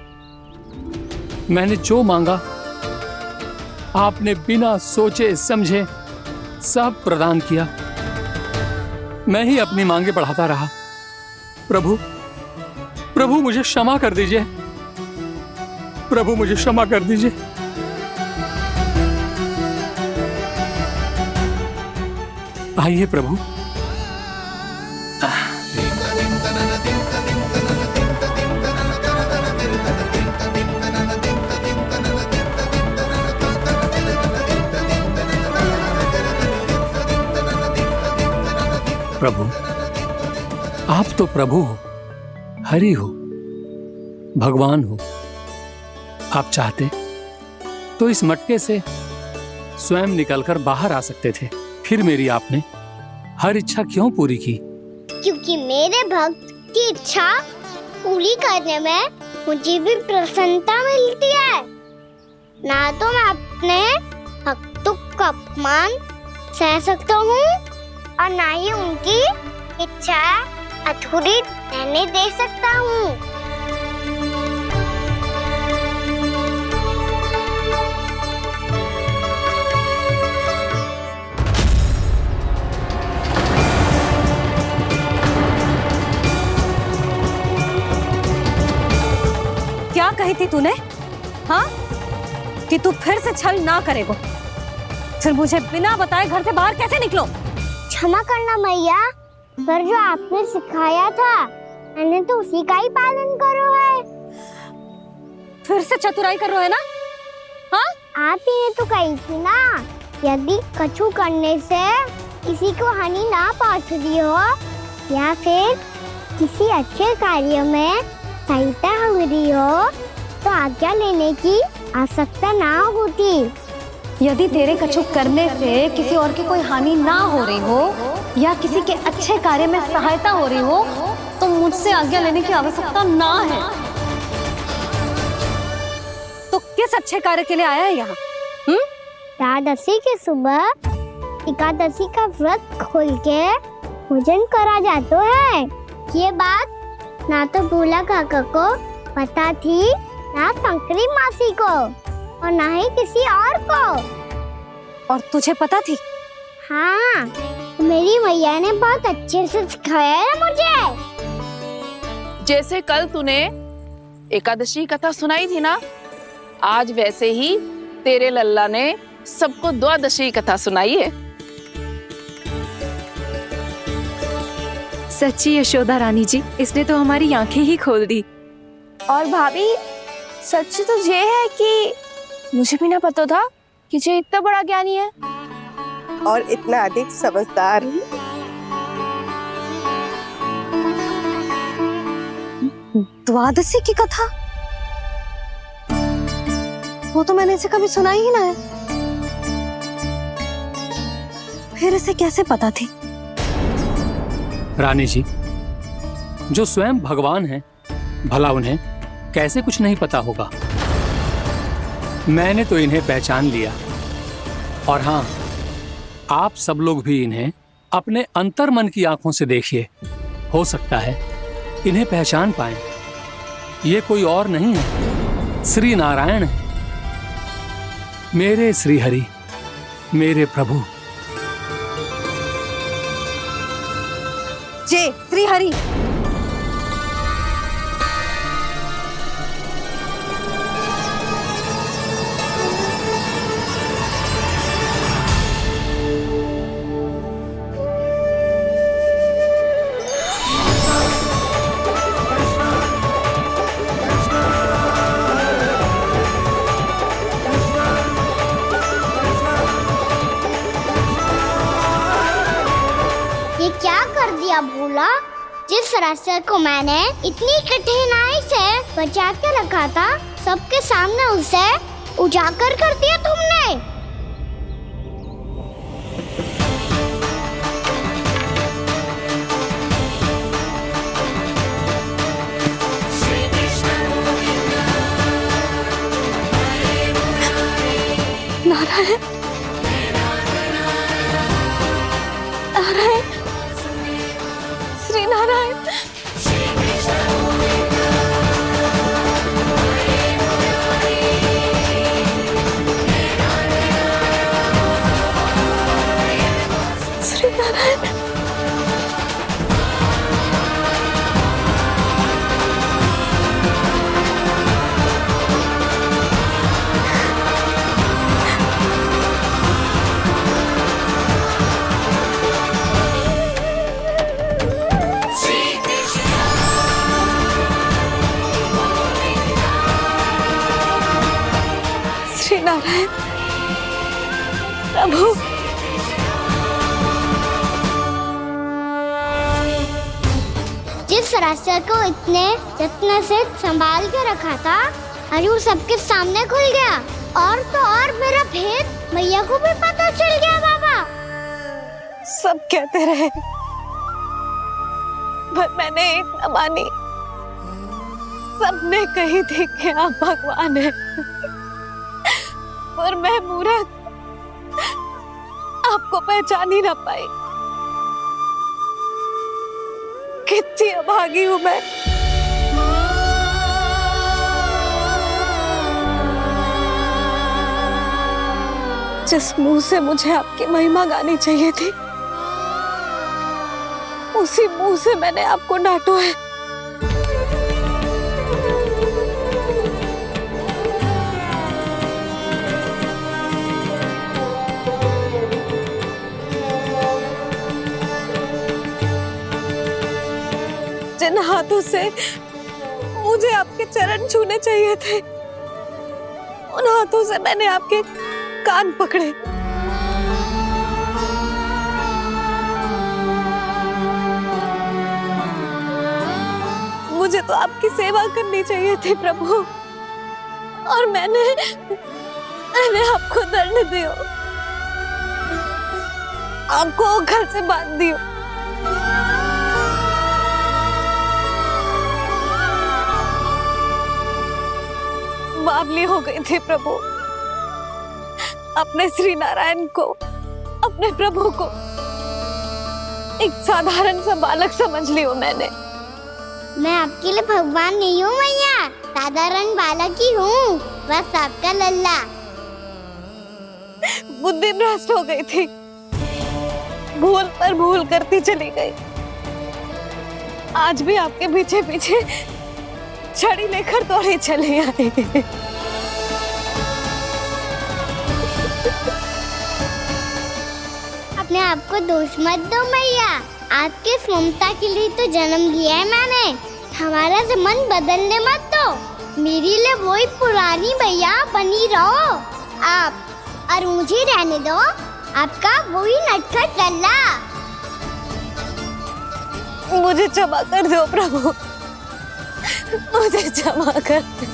S8: मैंने जो मांगा आपने बिना सोचे समझे सब प्रदान किया। मैं ही अपनी मांगे बढ़ाता रहा। प्रभु, प्रभु मुझे क्षमा कर दीजिए। प्रभु मुझे क्षमा कर दीजिए। आइए प्रभु। प्रभु, आप तो प्रभु हो, हरि हो, भगवान हो। आप चाहते तो इस मटके से स्वयं निकलकर बाहर आ सकते थे, फिर मेरी आपने हर इच्छा क्यों पूरी की?
S3: क्योंकि मेरे भक्त की इच्छा पूरी करने में मुझे भी प्रसन्नता मिलती है। ना तो मैं अपने भक्तों का अपमान सह सकता हूँ और ना ही उनकी इच्छा अधूरी रहने दे सकता हूँ।
S4: क्या कही थी तूने? हाँ, कि तू फिर से छल ना करेगा। फिर मुझे बिना बताए घर से बाहर कैसे निकलो?
S3: क्षमा करना मैया, पर जो आपने सिखाया था मैंने तो उसी का ही पालन करो है।
S4: फिर से चतुराई कर रहे हो ना? हाँ?
S3: आप ही ने तो कही थी ना, यदि कछु करने से किसी को हानि ना पहुंच रही हो या फिर किसी अच्छे कार्य में सहायता हो रही हो तो आज्ञा लेने की आवश्यकता ना होती।
S4: यदि तेरे कछु करने से किसी और की कोई हानि ना हो रही हो या किसी के अच्छे कार्य में सहायता हो रही हो तो मुझसे आज्ञा लेने की आवश्यकता ना है। तो किस अच्छे कार्य के लिए आया है यहाँ?
S3: द्वादशी के सुबह एकादशी का व्रत खोल के भोजन करा जाता है। ये बात ना तो भोला काका को पता थी, ना शंकरी मासी को और ना ही किसी और को।
S4: और तुझे पता थी?
S3: हाँ, मेरी मैया ने बहुत अच्छे से सिखाया है मुझे।
S11: जैसे कल तूने एकादशी कथा सुनाई थी ना, आज वैसे ही तेरे लल्ला ने सबको द्वादशी कथा सुनाई है।
S6: सच्ची यशोदा रानी जी, इसने तो हमारी आंखें ही खोल दी।
S11: और भाभी, सच तो ये है कि मुझे भी ना पता था कि ये इतना बड़ा ज्ञानी है
S16: और इतना अधिक समझदार भी।
S4: द्वादशी की कथा? वो तो मैंने इसे कभी सुना ही ना है। फिर इसे कैसे पता थी?
S8: रानी जी, जो स्वयं भगवान हैं, भला उन्हें कैसे कुछ नहीं पता होगा? मैंने तो इन्हें पहचान लिया। और हाँ, आप सब लोग भी इन्हें अपने अंतर्मन की आंखों से देखिए, हो सकता है इन्हें पहचान पाएं। ये कोई और नहीं है, श्री नारायण है, मेरे श्री हरि, मेरे प्रभु।
S4: जय श्री हरि।
S3: रास्ते को मैंने इतनी कठिनाई से बचा के रखा था, सबके सामने उसे उजागर कर दिया तुमने।
S4: नारायण, नारायण, श्री नारायण। श्री नारायण। श्री नारायण प्रभु,
S3: जिस रास्ते को इतने यत्न से संभाल के रखा था, आज वो सबके सामने खुल गया। और तो और मेरा भेद मैया को भी पता चल गया। बाबा
S4: सब कहते रहे पर मैंने एक न मानी। सबने कही थी कि आप भगवान हैं, पर मैं मूर्ख आपको पहचान ही ना पाई। कितनी अभागी हूं मैं। जिस मुंह से मुझे आपकी महिमा गानी चाहिए थी, उसी मुंह से मैंने आपको डांटा है। जिन हाथों से मुझे आपके चरण छूने चाहिए थे, उन हाथों से मैंने आपके कान पकड़े। मुझे तो आपकी सेवा करनी चाहिए थी प्रभु, और मैंने आपको दंड दियो, आपको घर से बांध दियो। बावली हो गई थी प्रभु। अपने श्री नारायण को, अपने प्रभु को एक साधारण सा बालक समझ लियो मैंने।
S3: मैं आपके लिए भगवान नहीं हूँ मैया, साधारण बालक ही हूँ, बस आपका लल्ला।
S4: बुद्धि भ्रष्ट हो गई थी, भूल पर भूल करती चली गई। आज भी आपके पीछे पीछे छड़ी लेकर दौड़े चले आए।
S3: अपने आप को दोष मत दो मैया, आपके इस ममता के लिए तो जन्म लिया है मैंने। हमारा से मन बदलने मत दो। मेरे लिए वही पुरानी मैया बनी रहो आप, और मुझे रहने दो आपका वही नटखट लल्ला।
S4: मुझे क्षमा कर दो प्रभु, मुझे क्षमा कर दो।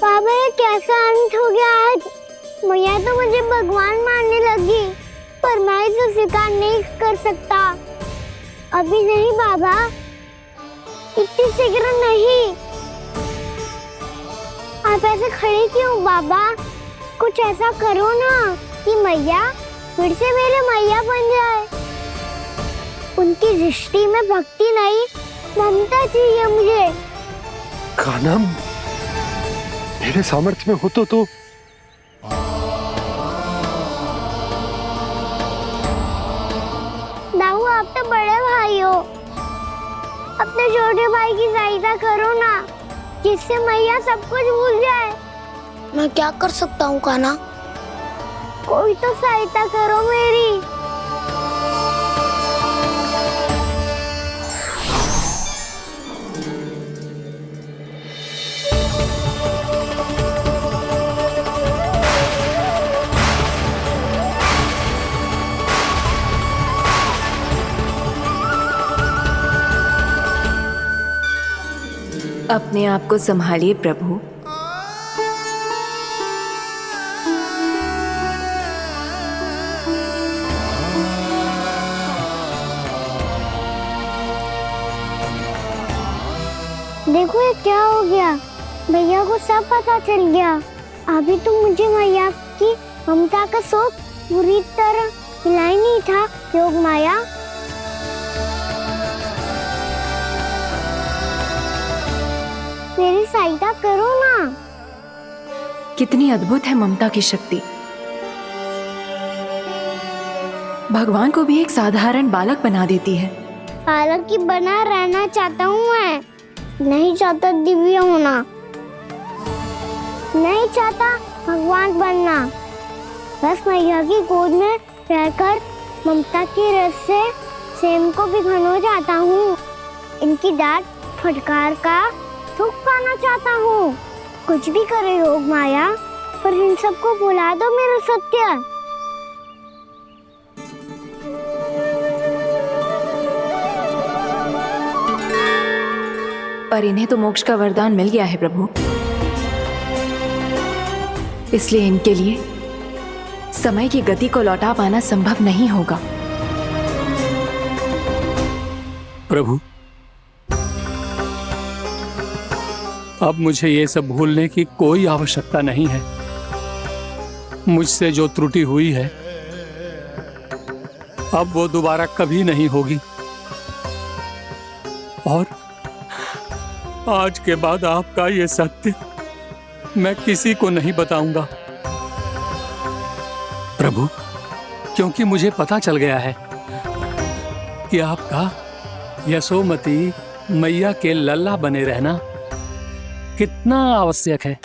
S3: बाबा ये कैसा अंत हो गया आज? मैया तो मुझे भगवान मानने लगी, पर मैं इसे स्वीकार नहीं कर सकता। अभी नहीं बाबा, इतनी शीघ्र नहीं। आप ऐसे खड़े क्यों बाबा? कुछ ऐसा करो ना कि मैया फिर से मेरे मैया बन जाए। उनकी दृष्टि में भक्ति नहीं, ममता चाहिए मुझे।
S7: कान्हा, मेरे सामर्थ्य में हो तो
S3: दाऊ, आप तो बड़े भाई हो, अपने छोटे भाई की सहायता करो ना, जिससे मैया सब कुछ भूल जाए। मैं क्या कर सकता हूँ कान्हा? कोई तो सहायता करो मेरी।
S6: अपने आप को संभालिए प्रभु।
S3: देखो ये क्या हो गया, भैया को सब पता चल गया। अभी तो मुझे मैया की ममता का शौक पूरी तरह हिला ही नहीं था। योग माया, मेरी सहायता करो ना।
S6: कितनी अद्भुत है ममता की शक्ति। भगवान को भी एक साधारण बालक बना देती है।
S3: बालक की बना रहना चाहता हूँ मैं, नहीं चाहता दिव्य होना, नहीं चाहता भगवान बनना। बस मैया की गोद में रहकर ममता की रस से सेम को भी घन हो जाता हूँ। इनकी डांट फटकार का सुख पाना चाहता हूँ। कुछ भी करे योग माया, पर इन सबको भुला दो मेरा सत्य।
S6: पर इन्हें तो मोक्ष का वरदान मिल गया है प्रभु, इसलिए इनके लिए समय की गति को लौटा पाना संभव नहीं होगा।
S8: प्रभु, अब मुझे ये सब भूलने की कोई आवश्यकता नहीं है। मुझसे जो त्रुटि हुई है अब वो दोबारा कभी नहीं होगी, और आज के बाद आपका ये सत्य मैं किसी को नहीं बताऊंगा प्रभु, क्योंकि मुझे पता चल गया है कि आपका यशोमती मैया के लल्ला बने रहना कितना आवश्यक है।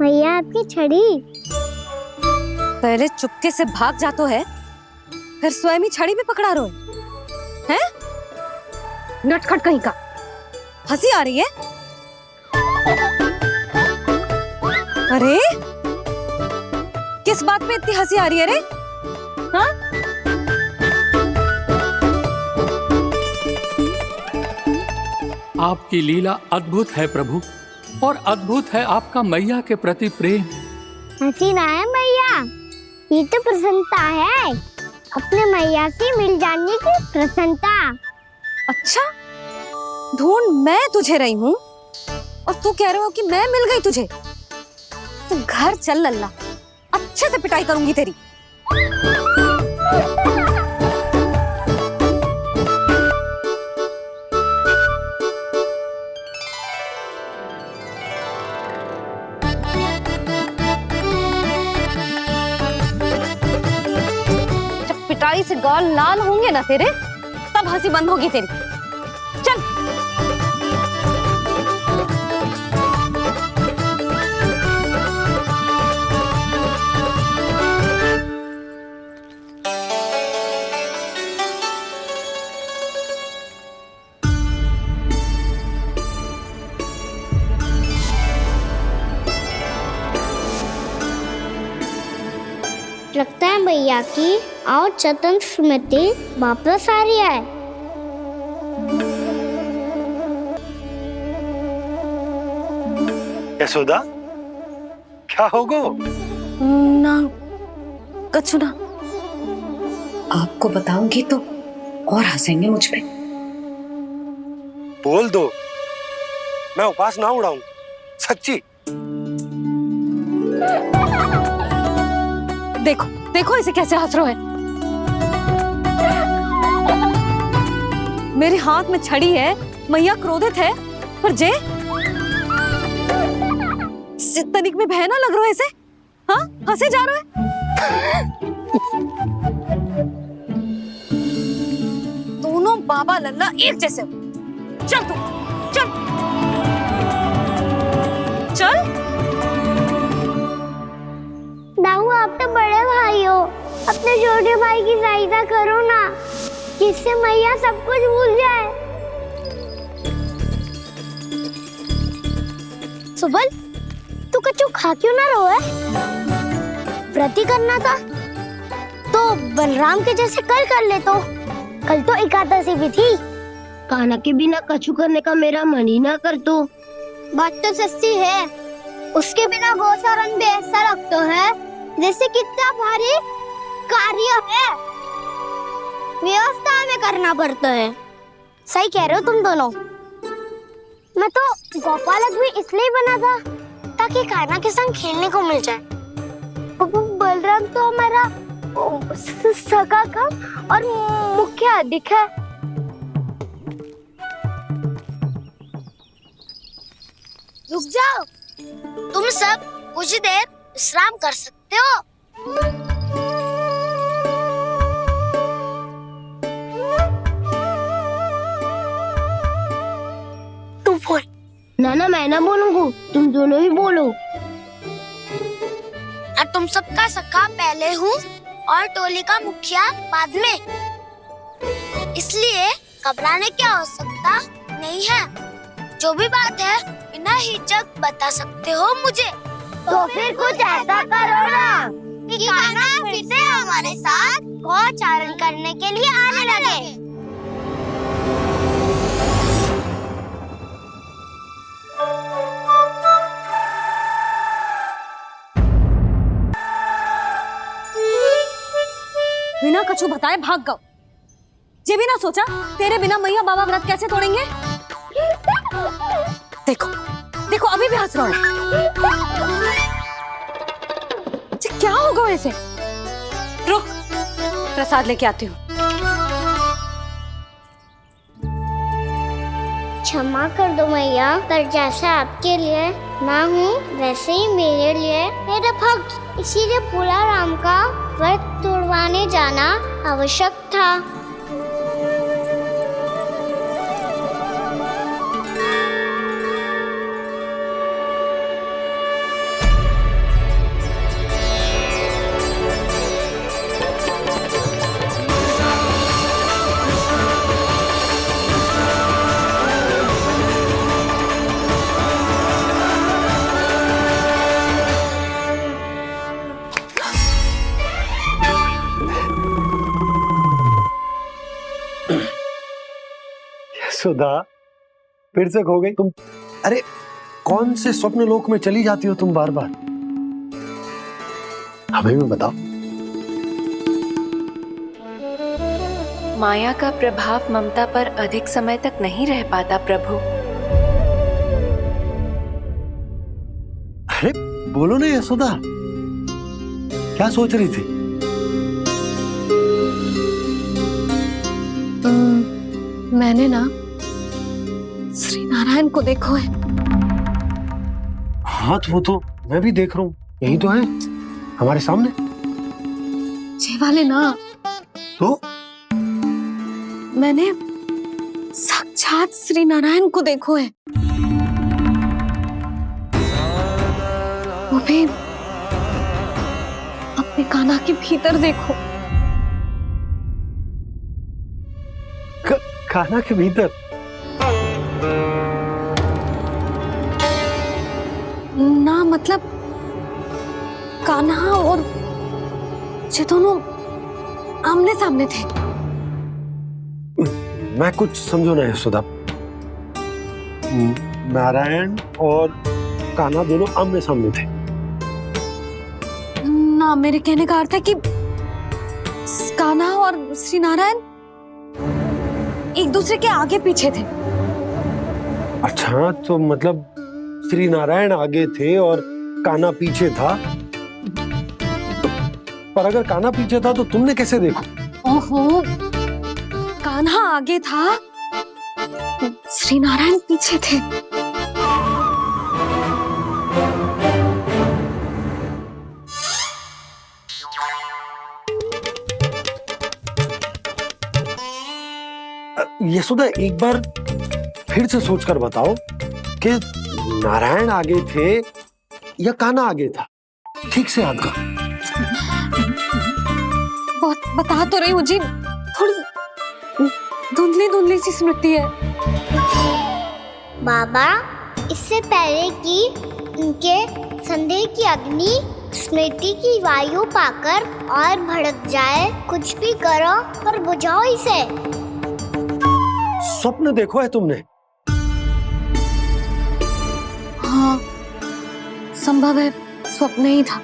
S3: मैया आपकी छड़ी।
S4: पहले चुपके से भाग जातो है, फिर स्वयं ही छड़ी भी पकड़ा रोए हैं? नटखट कहीं का। हंसी आ रही है? अरे किस बात पे इतनी हंसी आ रही है रे? हाँ?
S8: आपकी लीला अद्भुत है प्रभु, और अद्भुत है आपका मैया के प्रति प्रेम।
S3: हंसी ना है मैया, ये तो प्रसन्नता है, अपने मैया से मिल जाने की प्रसन्नता।
S4: अच्छा, ढूंढ मैं तुझे रही हूँ और तू कह रहे हो कि मैं मिल गई तुझे? तू घर चल लल्ला, अच्छे से पिटाई करूंगी तेरी। पिटाई से गाल लाल होंगे ना तेरे, तब हंसी बंद होगी तेरी। चल।
S3: लगता है भैया की और चतन स्मृति वापस आ रही है।
S7: यशोदा, क्या होगो?
S4: ना कछु ना।
S17: आपको बताऊंगी तो और हंसेंगे मुझ पे।
S7: बोल दो, मैं उपवास ना उड़ाऊं, सच्ची।
S4: देखो देखो इसे कैसे हंस रहा है। मेरे हाथ में छड़ी है, मैया क्रोधित है, पर जे तनिक में भय ना लग रहा है इसे। हाँ, हंसे जा रहा है। दोनों बाबा लल्ला एक जैसे। चल तू, चल चल।
S3: दाऊ, आप तो बड़े भाई हो, अपने छोटे भाई की सहायता करो ना, जिससे मैया सब कुछ भूल जाए। सुबल, तू कच्चू खा क्यों ना रो है? व्रत ही करना था तो बलराम के जैसे कल कर ले। तो कल तो एकादशी भी थी। कान्हा के बिना कछु करने का मेरा मन ही ना कर। तो बात तो सच्ची है, उसके बिना गोचारण भी ऐसा लगता है जैसे कितना भारी कार्य है, व्यवस्था में करना पड़ता है। सही कह रहे हो तुम दोनों। मैं तो गोपालक भी इसलिए बना था ताकि कान्हा के संग खेलने को मिल जाए। बलराम तो हमारा सगा कम और मुख्य अधिक है। रुक जाओ, तुम सब कुछ देर विश्राम कर सकते हो। तू बोल। ना मैं ना बोलूंगा, तुम दोनों ही बोलो। और तुम सबका सखा पहले हूँ और टोली का मुखिया बाद में, इसलिए घबराने की आवश्यकता नहीं है। जो भी बात है बिना हिचक बता सकते हो मुझे। तो फिर कुछ ऐसा करो ना कि कान्हा फिर से हमारे साथ गोचारण करने के लिए आने लगे।
S4: बिना कछु बताए भाग गओ। जे भी ना सोचा तेरे बिना मैया बाबा व्रत कैसे तोड़ेंगे। देखो देखो अभी भी हंस रहा है। क्या होगा वैसे? रुक, प्रसाद लेके आती हूँ।
S3: क्षमा कर दो मैया, पर जैसा आपके लिए ना हूँ वैसे ही मेरे लिए मेरा भक्त, इसीलिए भोला राम का व्रत तोड़वाने जाना आवश्यक था।
S7: सुधा, फिर से खो गई तुम। अरे कौन से स्वप्न लोक में चली जाती हो तुम बार बार? हमें भी बताओ।
S6: माया का प्रभाव ममता पर अधिक समय तक नहीं रह पाता प्रभु।
S7: अरे बोलो ना यशोदा, क्या सोच रही थी?
S4: मैंने ना श्री नारायण को देखो है।
S7: हाँ तो वो तो मैं भी देख रहा हूँ, यही तो है हमारे सामने।
S4: जे वाले ना
S7: तो
S4: मैंने साक्षात श्री नारायण को देखो है, वो भी अपने कान्हा के भीतर देखो।
S7: कान्हा के भीतर?
S4: ना मतलब कान्हा और ये दोनों आमने सामने थे।
S7: मैं कुछ समझो ना यशोदा। नारायण और कान्हा दोनों आमने सामने थे?
S4: ना, मेरे कहने का अर्थ है कि कान्हा और श्री नारायण एक दूसरे के आगे पीछे थे।
S7: अच्छा, तो मतलब श्री नारायण आगे थे और कान्हा पीछे था। पर अगर कान्हा पीछे था तो तुमने कैसे देखा?
S4: ओहो, कान्हा आगे था, श्री नारायण पीछे थे।
S7: यशोदा, एक बार फिर से सोचकर बताओ कि नारायण आगे थे या कान्हा आगे था? ठीक से याद करो।
S4: बता तो रही हूँ जी, थोड़ी धुंधली धुंधली सी स्मृति है।
S3: बाबा, इससे पहले कि उनके संदेह की अग्नि स्मृति की वायु पाकर और भड़क जाए, कुछ भी करो पर बुझाओ इसे।
S7: स्वप्न देखो है तुमने?
S4: हाँ, संभव है स्वप्न ही था।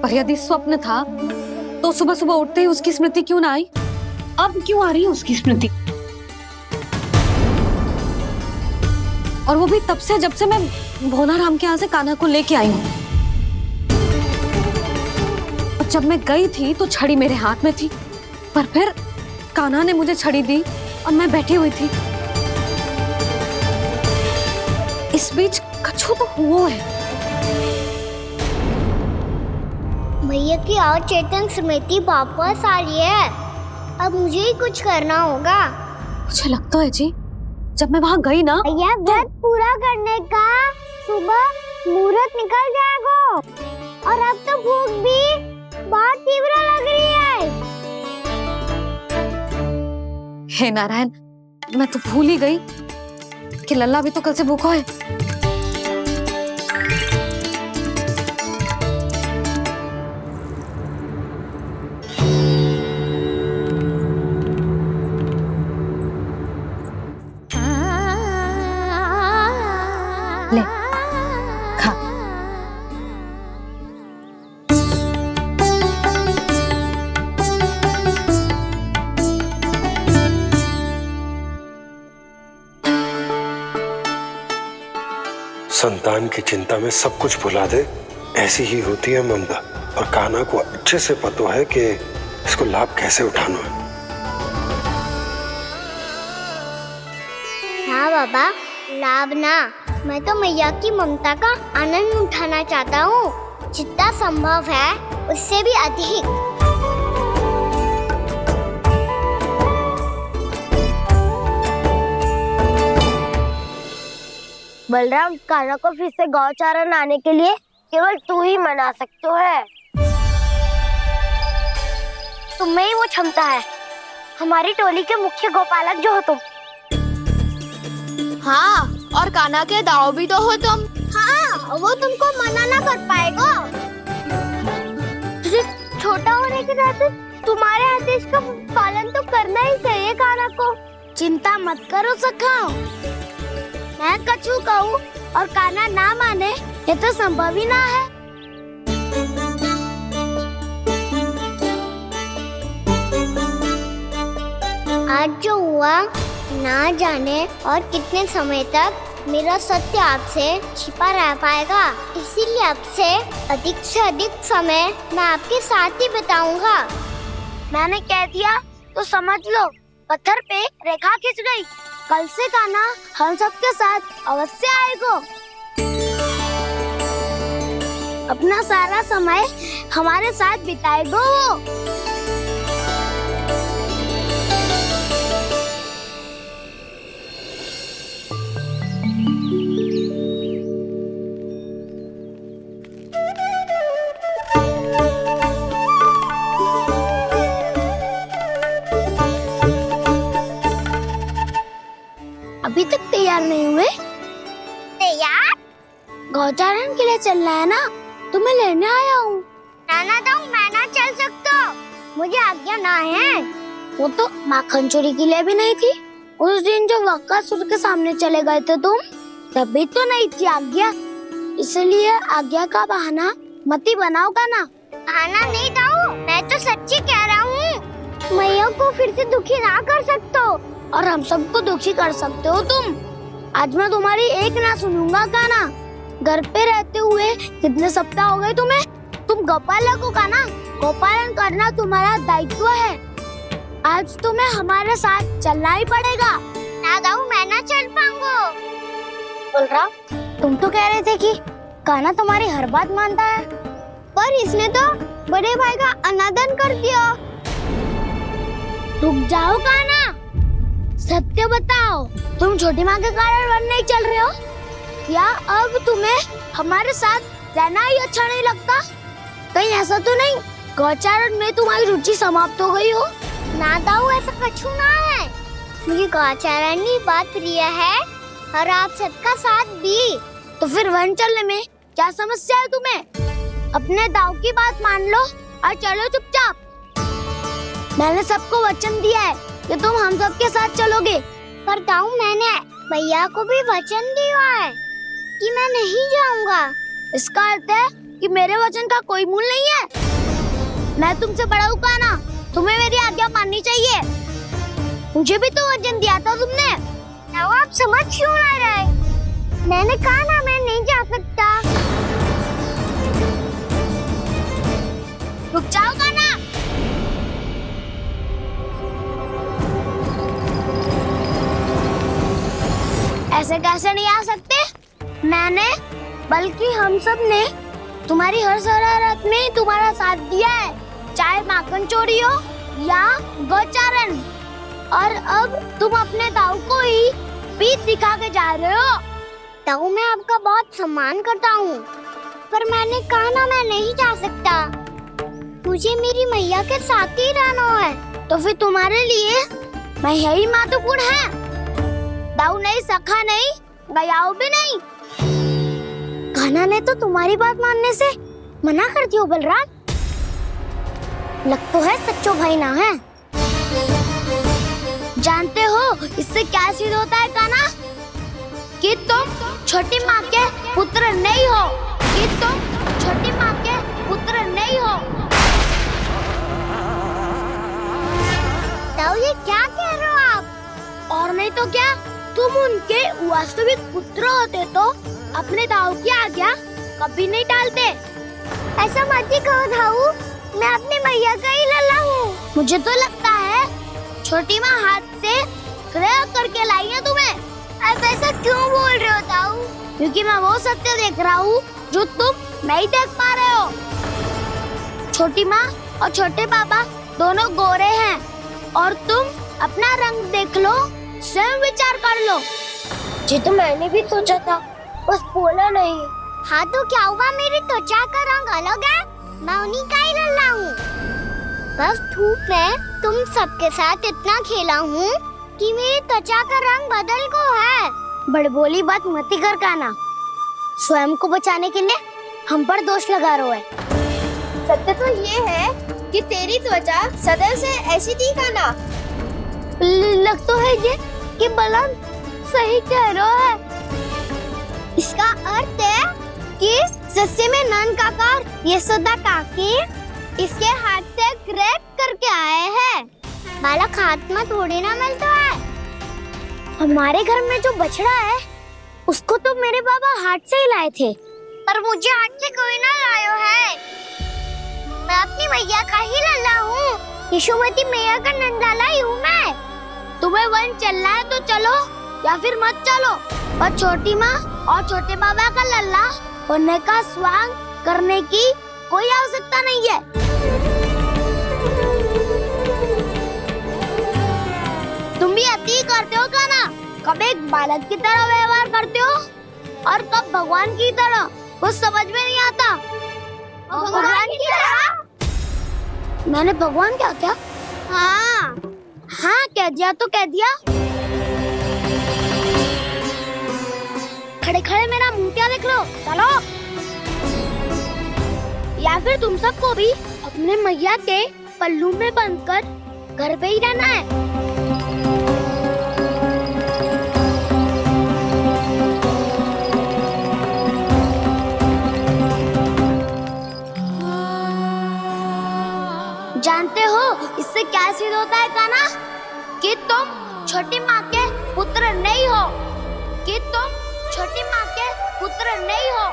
S4: पर यदि स्वप्न था तो सुबह सुबह उठते ही उसकी स्मृति क्यों ना आई? अब क्यों आ रही है उसकी स्मृति? और वो भी तब से जब से मैं भोनाराम के यहाँ से कान्हा को लेके आई हूँ। और जब मैं गई थी तो छड़ी मेरे हाथ में थी, पर फिर कान्हा ने मुझे छड़ी दी और मैं बैठी हुई थी। इस बीच कछु तो हुआ है।
S3: भैया की अचेतन स्मृति वापस आ रही है। अब मुझे ही कुछ करना होगा।
S4: मुझे लगता है जी, जब मैं वहाँ गई ना,
S3: भैया व्रत पूरा करने का सुबह मुहूर्त निकल जाएगा और अब तो भूख भी बहुत तीव्र लग रही है।
S4: हे नारायण, मैं तो भूल ही गई कि लल्ला भी तो कल से भूखा है। ले, खा।
S7: संतान की चिंता में सब कुछ भुला दे, ऐसी ही होती है ममता। और कान्हा को अच्छे से पता है कि इसको लाभ कैसे उठाना है।
S3: हाँ बाबा, लाभ ना, मैं तो मैया की ममता का आनंद उठाना चाहता हूँ, जितना संभव है उससे भी अधिक। बलराम, कान्हा को फिर से गौचारण आने के लिए केवल तू ही मना सकते है। तुम्हें ही वो क्षमता है, हमारी टोली के मुख्य गोपालक जो हो तुम। हाँ, और कान्हा के दाव भी तो हो तुम। हाँ, वो तुमको मना ना कर पाएगा। तुझे छोटा होने के नाते तुम्हारे आदेश का पालन तो करना ही चाहिए कान्हा को। चिंता मत करो सखा, मैं कछु कहूँ और कान्हा ना माने, ये तो संभव ही ना है। आज जो हुआ ना जाने और कितने समय तक मेरा सत्य आपसे छिपा रह पाएगा, इसीलिए आपसे अधिक से अधिक समय मैं आपके साथ ही बिताऊंगा। मैंने कह दिया तो समझ लो, पत्थर पे रेखा खिंच गई। कल से कान्हा हम सबके साथ अवश्य आएगा। अपना सारा समय हमारे साथ बिताएगा वो। अभी तक तैयार नहीं हुए? तैयार? गौचारण के लिए चलना है ना, तुम्हें लेने आया हूँ। नाना तो मैं ना चल सकता, मुझे आज्ञा ना है। वो तो माखन चोरी के लिए भी नहीं थी। उस दिन जो वक्कासुर के सामने चले गए थे तुम, तभी तो नहीं थी आज्ञा। इसलिए आज्ञा का बहाना मत ही बनाओगा ना। बहाना नहीं था, मैं तो सच्ची कह रहा हूँ। मैया को फिर से दुखी ना कर सकते हो और हम सबको दुखी कर सकते हो तुम। आज मैं तुम्हारी एक ना सुनूंगा कान्हा, घर पे रहते हुए कितने सप्ताह हो गए तुम्हें? तुम गोपालक हो का ना? गोपालन करना तुम्हारा दायित्व है। आज तुम्हें हमारे साथ चलना ही पड़ेगा। ना दाऊ, मैं ना चल पाऊंगा। बलराम, तुम तो कह रहे थे कि कान्हा तुम्हारी हर बात मानता है, पर इसने तो बड़े भाई का अनादर कर दिया। रुक जाओ कान्हा, सत्य बताओ, तुम छोटी माँ के कारण वन नहीं चल रहे हो या अब तुम्हें हमारे साथ रहना ही अच्छा नहीं लगता? कहीं ऐसा तो नहीं गौचारण में तुम्हारी रुचि समाप्त हो गई हो? ना दाऊ, ऐसा कछु ना है। मुझे गौचारण की बात प्रिय है और आप सबका साथ भी। तो फिर वन चलने में क्या समस्या है तुम्हें? अपने दाऊ की बात मान लो और चलो चुपचाप। मैंने सबको वचन दिया है कि तुम हम सबके साथ चलोगे। पर दाऊ, मैंने भैया को भी वचन दिया है कि मैं नहीं जाऊंगा। इसका अर्थ है कि मेरे वचन का कोई मूल नहीं है। मैं तुमसे बड़ा हूँ कान्हा, तुम्हें मेरी आज्ञा माननी चाहिए। मुझे भी तो वचन दिया था तुमने। आप समझ क्यों आ रहे? मैंने कहा ना मैं नहीं जा सकता। रुक जाओ कान्हा। ऐसे कैसे नहीं आ सकते? मैंने बल्कि हम सब ने तुम्हारी हर शरारत में तुम्हारा साथ दिया है, चाहे माखन चोरी हो या गोचारण। और अब तुम अपने दाऊ को ही पीठ दिखा के जा रहे हो। दाऊ, मैं आपका बहुत सम्मान करता हूँ, पर मैंने कहा ना मैं नहीं जा सकता। मुझे मेरी मैया के साथ ही रहना है। तो फिर तुम्हारे लिए मैं यही महत्वपूर्ण है। दाऊ नहीं, सखा नहीं, गयाऊ भी नहीं। कान्हा ने तो तुम्हारी बात मानने से मना कर दिया। बलराम, लग तो है सच्चो भाई ना है। जानते हो इससे क्या सिद्ध होता है कान्हा? कि तुम छोटी माँ के पुत्र नहीं हो, कि तुम छोटी माँ के पुत्र नहीं हो। तो ये क्या कह रहे हो आप? और नहीं तो क्या, तुम उनके वास्तविक पुत्र होते तो अपने दाऊ की आज्ञा कभी नहीं टालते। ऐसा मत ही कहो दाऊ, मैं अपने मैया का ही लल्ला हूँ। मुझे तो लगता है छोटी माँ हाथ से ग्रह करके लाई है तुम्हें। अब ऐसा क्यों बोल रहे हो दाऊ? क्योंकि मैं वो सत्य देख रहा हूँ जो तुम नहीं देख पा रहे हो। छोटी माँ और छोटे पापा दोनों गोरे हैं और तुम अपना रंग देख लो, स्वयं विचार कर लो। जी तो मैंने भी सोचा था, बस बोला नहीं। हाँ तो क्या हुआ, मेरी त्वचा का रंग अलग है, मैं उन्हीं का ही लल्ला हूँ। बस धूप में तुम सबके साथ इतना खेला हूँ कि मेरी त्वचा का रंग बदल को है। बड़बोली बात मत कर कान्हा, स्वयं को बचाने के लिए हम पर दोष लगा रहे है। सत्य तो ये है कि तेरी त्वचा सदैव से ऐसी थी कान्हा। लग तो है ये कि बलराम सही कह रहा है। इसका अर्थ है कि सस्ते में नन काका यशोदा काकी इसके हाथ से ग्रेट करके आए हैं। बालक हाथ में थोड़ी ना मिलता है। हमारे घर में जो बछड़ा है उसको तो मेरे बाबा हाथ से ही लाए थे, पर मुझे हाथ से कोई ना लायो है। मैं अपनी मैया का ही लल्ला हूँ, यशोमती मैया का नंदलाला ही हूँ मैं। तुम्हें वन चलना है तो चलो या फिर मत चलो, और छोटी माँ और छोटे बाबा का लल्ला होने का स्वांग करने की कोई आवश्यकता नहीं है। तुम भी अति करते हो कान्हा, कब एक बालक की तरह व्यवहार करते हो और कब भगवान की तरह, कुछ समझ में नहीं आता। भगवान की तरह? मैंने भगवान क्या क्या? हाँ हाँ कह दिया तो कह दिया। खड़े खड़े मेरा मुंह क्या देख लो, चलो। या फिर तुम सबको भी अपने मैया के पल्लू में बंधकर घर पे ही रहना है। जानते हो इससे क्या सिद्ध होता है कान्हा? कि तुम छोटी माँ के पुत्र नहीं हो, कि तुम छोटी माँ के पुत्र नहीं हो।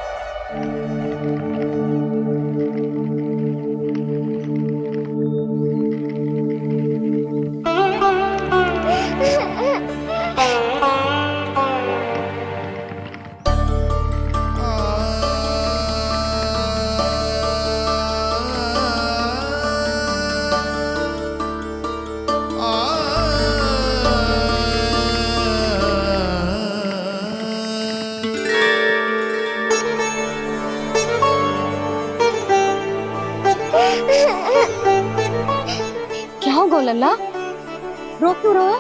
S4: हो लल्ला? रो क्यों रहो?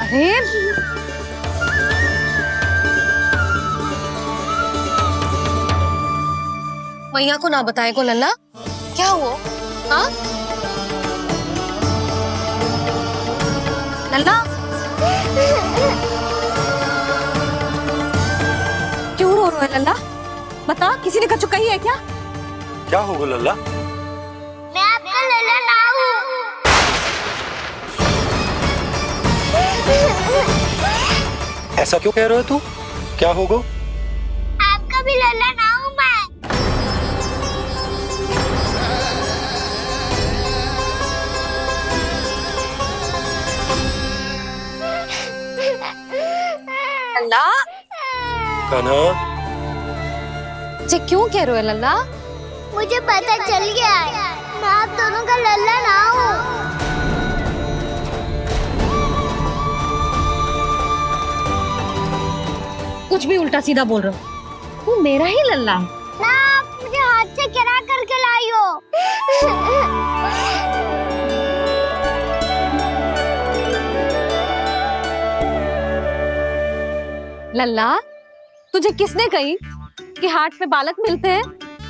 S4: अरे मैया को ना बताए को लल्ला, क्या हुआ? हाँ लल्ला, क्यों रो रहे हो लल्ला? बता, किसी ने कछु कही है क्या?
S7: क्या होगा लल्ला?
S3: मैं आपका लल्ला ना हूँ।
S7: ऐसा क्यों कह रहे हो तू? क्या होगा?
S3: आपका भी लल्ला ना हूँ मैं।
S4: लल्ला,
S7: कान्हा,
S4: जे क्यों कह रहे हो लल्ला?
S3: मुझे पता चल गया है, मैं आप दोनों का लल्ला ना हूँ।
S4: कुछ भी उल्टा सीधा बोल रहे हो, तू मेरा ही लल्ला है
S3: ना। आप मुझे हाथ से गिरा करके लाई हो।
S4: लल्ला, तुझे किसने कही कि हाट में बालक मिलते हैं?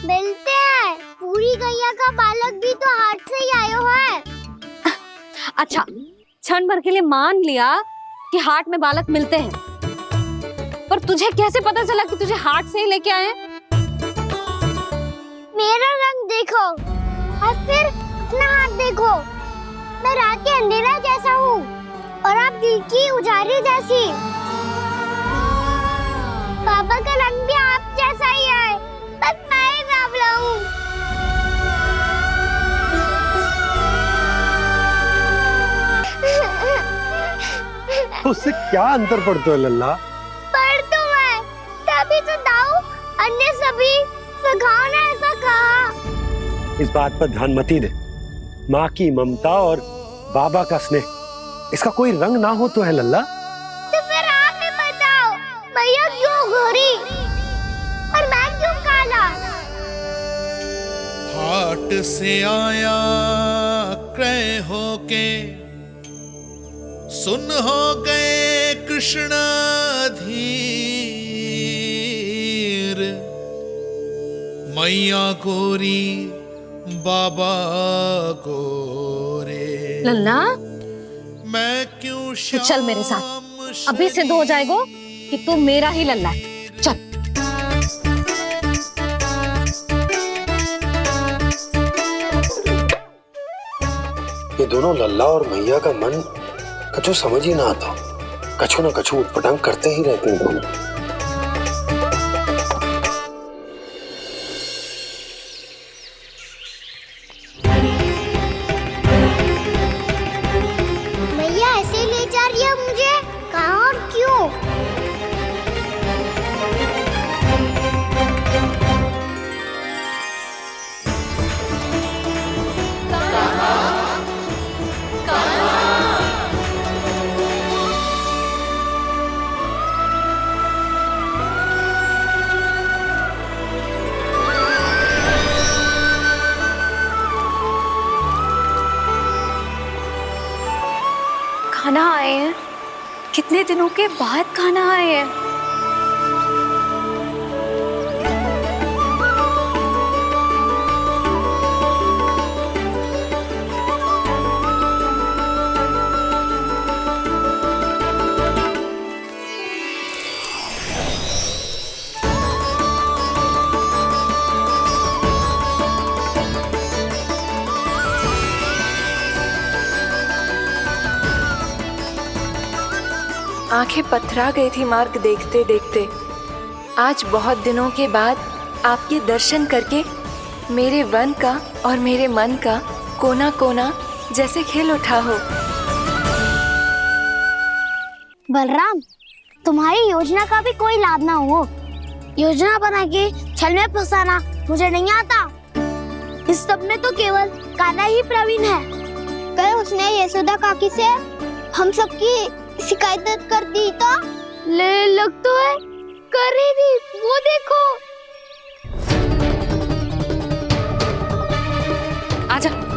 S3: मिलते हैं, पूरी गैया का बालक भी तो हाट से ही आयो है।
S4: अच्छा, क्षण भर के लिए मान लिया कि हाट में बालक मिलते हैं, पर तुझे कैसे पता चला कि तुझे हाट से ही लेके आए?
S3: मेरा रंग देखो और फिर अपना हाथ देखो। मैं रात के अंधेरा जैसा हूँ और आप दिल की उजारी जैसी। पापा का रंग भी आप जैसा ही है, बस मैं ही बावला हूँ।
S7: उससे क्या अंतर पड़ता है लल्ला?
S3: पर तो मैं तभी तो दाऊ अन्य सभी सखाओ ने ऐसा कहा।
S7: इस बात पर ध्यान मत ही दे। माँ की ममता और बाबा का स्नेह, इसका कोई रंग ना हो तो है लल्ला?
S3: तो फिर आप ही बताओ, भैया क्यों गोरी और मैं क्यों काला?
S18: हाट से आया क्रय होके, सुन हो गए कृष्ण धीर। मैया गोरी बाबा गोरे।
S4: लल्ला,
S18: मैं क्यों
S4: तू चल मेरे साथ, अभी सिद्ध हो जाएगा कि तू मेरा ही लल्ला है। चल।
S7: ये दोनों लल्ला और मैया का मन कछु समझ ही ना आता, कछु ना कछु उटपटांग करते ही रहते हैं दोनों।
S3: भैया ऐसे ले जा रही है मुझे, कहाँ और क्यों?
S4: खाना आए हैं, कितने दिनों के बाद खाना आए हैं।
S6: आंखें पथरा गई थी मार्ग देखते देखते। आज बहुत दिनों के बाद आपके दर्शन करके मेरे वन का और मेरे मन का कोना कोना जैसे खिल उठा हो।
S3: बलराम, तुम्हारी योजना का भी कोई लाभ ना हो। योजना बना के छल में फंसाना मुझे नहीं आता। इस सब में तो केवल कान्हा ही प्रवीण है। कल उसने यशोदा काकी से हम सबकी शिकायत कर दी तो ले लग तो है कर रही थी, वो देखो।
S4: आजा।